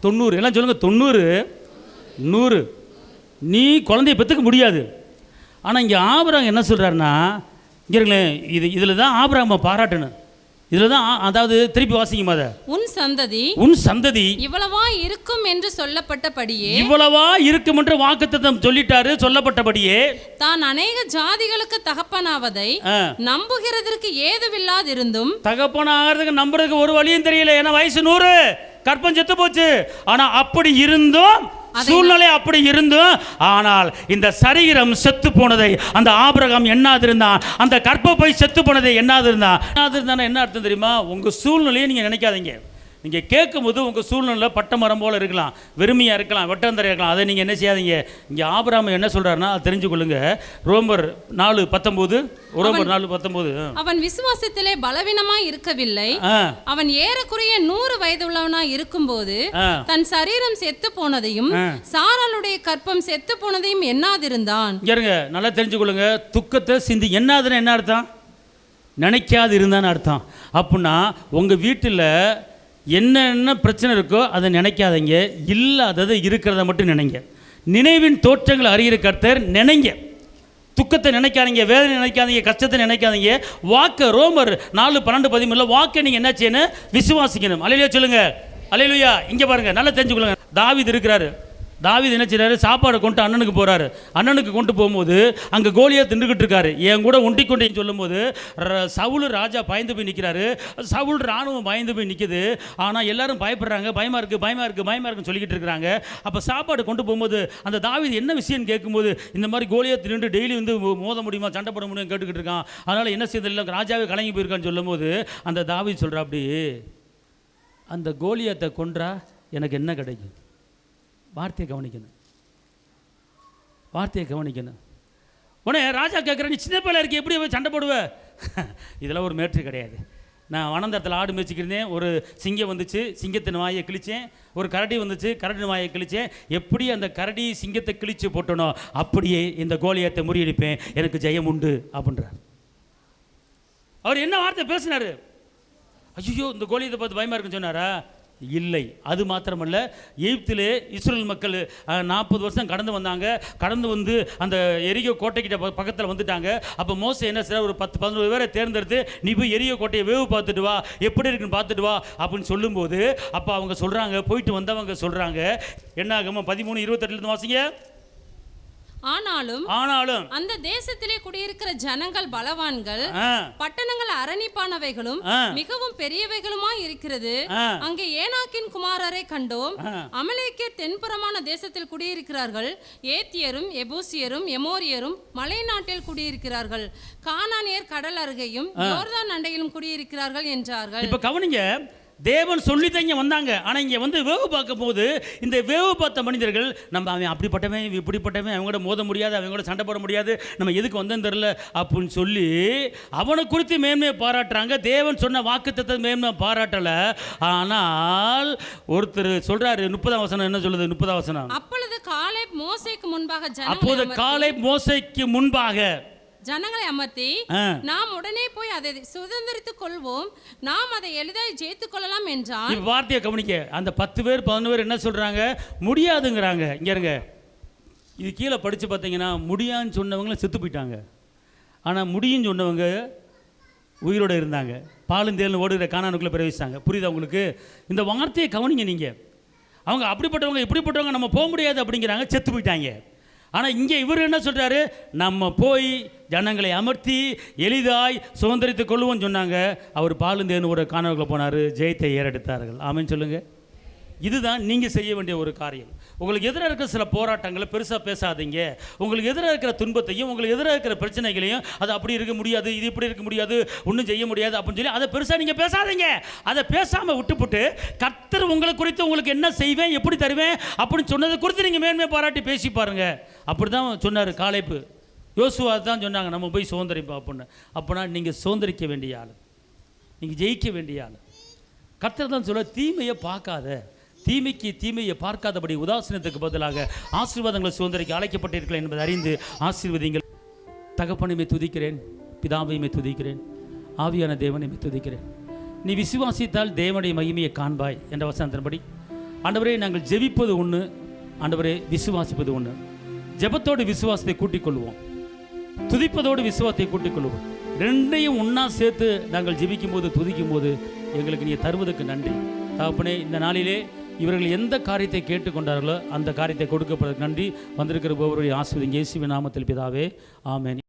A: 90. எல்லாம் சொல்லுங்கள். 90, 100. நீ குழந்தைய பெற்றுக்க முடியாது. ஆனால் இங்கே ஆபிரகாம் என்ன சொல்கிறாருன்னா, இங்கே இருங்களேன், இதில் தான் ஆபிரகாமை பாராட்டணும். இதில் தான், அதாவது திருப்பி வாசிங்க அதை. உன் சந்ததி
B: இவ்வளவா இருக்கும் என்று சொல்லப்பட்டபடியே,
A: இவ்வளவா இருக்கும் என்று வாக்குத்தத்தம் சொல்லிட்டாரு. சொல்லப்பட்டபடியே
B: தான் அநேக ஜாதிகளுக்கு தகப்பனாவதை நம்புகிறதற்கு ஏதுவில்லாதிருந்தும்,
A: தகப்பனாகிறதுக்கு நம்புறதுக்கு ஒரு வழியும் தெரியல. ஏன்னா வயசு 100, கற்பம் செத்து போச்சு. ஆனால் அப்படி இருந்தும், சூழ்நிலை அப்படி இருந்தும், ஆனால் இந்த சரீரம் செத்து போனதை அந்த ஆபிரகாம் எண்ணாதிருந்தான். அந்த கற்பப்பை செத்து போனதை எண்ணாதிருந்தான். என்ன அர்த்தம் தெரியுமா? உங்கள் சூழ்நிலையை நீங்கள் நினைக்காதீங்க. நீங்கள் கேட்கும்போது உங்கள் சூழ்நிலை பட்ட மரம் போல் இருக்கலாம், வெறுமையாக இருக்கலாம், வெட்டந்தரையாக இருக்கலாம். அதை நீங்கள் என்ன செய்யாதீங்க. இங்கே ஆபிரகாம் என்ன சொல்கிறாருன்னா அதை தெரிஞ்சுக்கொள்ளுங்க. ரோமர் 4:19. ரோமர் 4:19.
B: அவன் விசுவாசத்திலே பலவீனமாய் இருக்கவில்லை. அவன் ஏறக்குறைய 100 வயதுள்ளவனாய் இருக்கும்போது தன் சரீரம் செத்து போனதையும் சாராளுடைய கற்பம் செத்து போனதையும் எண்ணாதிருந்தான்.
A: நல்லா தெரிஞ்சுக்கொள்ளுங்க. துக்கத்தை சிந்தி என்னாதுன்னு என்ன அர்த்தம்? நினைக்காது இருந்தான்னு அர்த்தம். அப்படின்னா உங்கள் வீட்டில் என்னென்ன பிரச்சனை இருக்கோ அதை நினைக்காதீங்க, இல்லாததை இருக்கிறத மட்டும் நினைங்க. நினைவின் தோற்றங்களை அறிகிற கர்த்தர் நினைங்க. துக்கத்தை நினைக்காதீங்க, வேதனை நினைக்காதீங்க, கஷ்டத்தை நினைக்காதீங்க. வாக்க ரோமர் 4:12-13 வாக்கை நீங்கள் என்ன செய்யணும்? விசுவாசிக்கணும். அல்லேலூயா சொல்லுங்க. அல்லேலூயா. இங்கே பாருங்கள், நல்லா தெரிஞ்சுக்கொள்ளுங்க. தாவீது இருக்கிறாரு. தாவீது என்ன செய்றாரு? சாப்பாடு கொண்டு அண்ணனுக்கு போகிறாரு. அண்ணனுக்கு கொண்டு போகும்போது அங்கே கோலியாத் தின்றுக்கிட்டு இருக்காரு. என் கூட ஒண்டி கொண்டு சொல்லும்போது சவுல் ராஜா பயந்து போய் நிற்கிறாரு. சவுல் ராணுவம் பயந்து போய் நிற்குது. ஆனால் எல்லாரும் பயப்படுறாங்க, பயமாக இருக்குன்னு சொல்லிக்கிட்டு இருக்கிறாங்க. அப்போ சாப்பாடு கொண்டு போகும்போது அந்த தாவீது என்ன விஷயம்னு கேட்கும்போது, இந்த மாதிரி கோலியாத் நின்று டெய்லி வந்து மோத முடியுமா, சண்டை போட முடியுமா கேட்டுக்கிட்டு இருக்கான். அதனால் என்ன செய்யறதில்லை, ராஜாவே கலங்கி போயிருக்கான்னு சொல்லும்போது அந்த தாவீது சொல்கிறா, அப்படி அந்த கோலியாத்தை கொன்றா எனக்கு என்ன கிடைக்கும்? வார்த்தையை கவனிக்கணும். உடனே ராஜா கேட்குற, நீ சின்ன பிள்ளை இருக்கு, எப்படி சண்டை போடுவ? இதெல்லாம் ஒரு மேட்ரு கிடையாது. நான் வனந்தரத்தில் ஆடு மேய்ச்சிக்கிருந்தேன். ஒரு சிங்கம் வந்துச்சு, சிங்கத்தின் வாயை கிழிச்சேன். ஒரு கரடி வந்துச்சு, கரடி வாயை கிழிச்சேன். எப்படி அந்த கரடி சிங்கத்தை கிழிச்சு போட்டனோ அப்படியே இந்த கோலியாத்தை முறியடிப்பேன், எனக்கு ஜெயம் உண்டு அப்படின்றார். அவர் என்ன வார்த்தை பேசினார்? ஐயோ இந்த கோலியத்தை பார்த்து பயமாக இருக்குன்னு சொன்னாரா? இல்லை. அது மாத்திரமல்ல, எகிப்திலே இஸ்ரேல் மக்கள் 40 வருஷம் கடந்து வந்தாங்க. கடந்து வந்து அந்த எரிகோ கோட்டைக்கிட்ட பக்கத்தில் வந்துட்டாங்க. அப்போ மோசே என்ன செய்ய, ஒரு 10-11 பேரை தேர்ந்தெடுத்து நீ போய் எரிகோ கோட்டையை வேவு பார்த்துட்டு வா, எப்படி இருக்குன்னு பார்த்துட்டு வா அப்படின்னு சொல்லும்போது, அப்போ அவங்க சொல்கிறாங்க, போயிட்டு வந்தவங்க சொல்கிறாங்க, என்ன ஆகுமா 13:28 வாசிங்க.
B: ஆனாலும் அந்த தேசத்திலே குடியிருக்கிற ஜனங்கள் பலவான்கள், பட்டணங்கள் அரணிப்பானவைகளும் மிகவும் பெரியவைகளுமாய் இருக்கிறது. அங்கே ஏனாக்கின் குமாரரை கண்டோம். அமலேக்கியர் தென்புறமான தேசத்தில் குடியிருக்கிறார்கள். ஏத்தியரும் எபூசியரும் எமோரியரும் மலை நாட்டில் குடியிருக்கிறார்கள். கானானியர் கடல் அருகையும் யோர்தான் அண்டையிலும் குடியிருக்கிறார்கள் என்றார்கள்.
A: இப்ப கவனிங்க, தேவன் சொல்லித்தான் இங்கே வந்தாங்க. ஆனால் இங்கே வந்து வேவு பார்க்கும் போது இந்த வேவு பார்த்த மனிதர்கள், நம்ம அவன் அப்படிப்பட்டவன் இப்படிப்பட்டவன், அவங்க கூட மோத முடியாது, அவங்க கூட சண்டை போட முடியாது, நம்ம எதுக்கு வந்தேன்னு தெரில அப்படின்னு சொல்லி அவனை குறித்து மேன்மையை பாராட்டுறாங்க. தேவன் சொன்ன வாக்குத்தத்தத்தை மேன்மை பாராட்டலை. ஆனால் ஒருத்தர் சொல்றாரு, 30ஆம் வசனம் என்ன சொல்லுது? 30ஆம் வசனம்,
B: அப்பொழுது காலேப் மோசேக்கு
A: முன்பாக
B: ஜனங்களை அமர்த்தி, நாம் உடனே போய் அதை சுதந்திரித்துக் கொள்வோம், நாம் அதை எளிதாய் ஜெயித்துக் கொள்ளலாம் என்றான். இப்ப
A: வார்த்தையை கவனிக்க. அந்த 10 பேர் 11 பேர் என்ன சொல்றாங்க? முடியாதுங்கிறாங்க. இங்க இருங்க, இது கீழே படிச்சு பார்த்தீங்கன்னா, முடியான்னு சொன்னவங்களும் செத்து போயிட்டாங்க. ஆனால் முடியும்னு சொன்னவங்க உயிரோட இருந்தாங்க. பாலும் தேலும் ஓடுகிற கானானுக்குள்ளே பிரவேசித்தாங்க. புரியுதா உங்களுக்கு? இந்த வார்த்தையை கவனிங்க. நீங்கள் அவங்க அப்படிப்பட்டவங்க இப்படிப்பட்டவங்க நம்ம போக முடியாது அப்படிங்கிறாங்க, செத்து போயிட்டாங்க. ஆனால் இங்கே இவர் என்ன சொல்கிறாரு? நம்ம போய் ஜனங்களை அமர்த்தி எளிதாய் சுதந்திரித்துக் கொள்வோம்னு சொன்னாங்க. அவர் பாலுந்தேனோட காணவர்களை போனார், ஜெயத்தை ஏறெடுத்தார்கள். ஆமென் சொல்லுங்கள். இதுதான் நீங்கள் செய்ய வேண்டிய ஒரு காரியம். உங்களுக்கு எதிராக இருக்கிற சில போராட்டங்களை பெருசாக பேசாதீங்க. உங்களுக்கு எதிராக இருக்கிற துன்பத்தையும் உங்களுக்கு எதிராக இருக்கிற பிரச்சனைகளையும், அது அப்படி இருக்க முடியாது, இது இப்படி இருக்க முடியாது, ஒன்றும் செய்ய முடியாது அப்படின்னு சொல்லி அதை பெருசாக நீங்கள் பேசாதீங்க. அதை பேசாமல் விட்டுப்புட்டு, கர்த்தர் உங்களை குறித்து உங்களுக்கு என்ன செய்வேன், எப்படி தருவேன் அப்படின்னு சொன்னதை குறித்து நீங்கள் மேன்மை பாராட்டி பேசி பாருங்கள். அப்படி தான் சொன்னார் காலேப்பு. யோசுவா தான் சொன்னாங்க, நம்ம போய் சுதந்திரிப்போம் அப்படின்னு. அப்படின்னா நீங்கள் சுதந்திரிக்க வேண்டிய ஆள், நீங்கள் ஜெயிக்க வேண்டிய ஆள். கர்த்தர் தான் சொல்ல, தீமையை பார்க்காத, தீமைக்கு தீமையை பார்க்காதபடி உதாசீனத்துக்கு பதிலாக ஆசீர்வாதங்களை சுதந்திரிக்க அழைக்கப்பட்டிருக்கலாம் என்பதை அறிந்து ஆசீர்வதிங்கள். தகப்பனையுமே துதிக்கிறேன், பிதாவையுமே துதிக்கிறேன், ஆவியான தேவனையுமே துதிக்கிறேன். நீ விசுவாசித்தால் தேவனுடைய மகிமையை காண்பாய் என்ற வசனத்தின்படி ஆண்டவரே, நாங்கள் ஜெபிப்பது ஒன்று, ஆண்டவரே விசுவாசிப்பது ஒன்று. ஜெபத்தோடு விசுவாசத்தை கூட்டிக் கொள்வோம், துதிப்பதோடு விசுவாசத்தை கூட்டிக் கொள்வோம். ரெண்டையும் ஒன்றா சேர்த்து நாங்கள் ஜெபிக்கும் போது, துதிக்கும் போது எங்களுக்கு நீ தருவதற்கு நன்றி தகப்பனே. இந்த நாளிலே இவர்கள் எந்த காரியத்தை கேட்டுக்கொண்டார்களோ அந்த காரியத்தை கொடுக்கப்படுவதற்கு நன்றி. வந்திருக்கிற ஒவ்வொருவரையும் ஆசீர்வதிங்க இயேசுவின் நாமத்தில் பிதாவே, ஆமென்.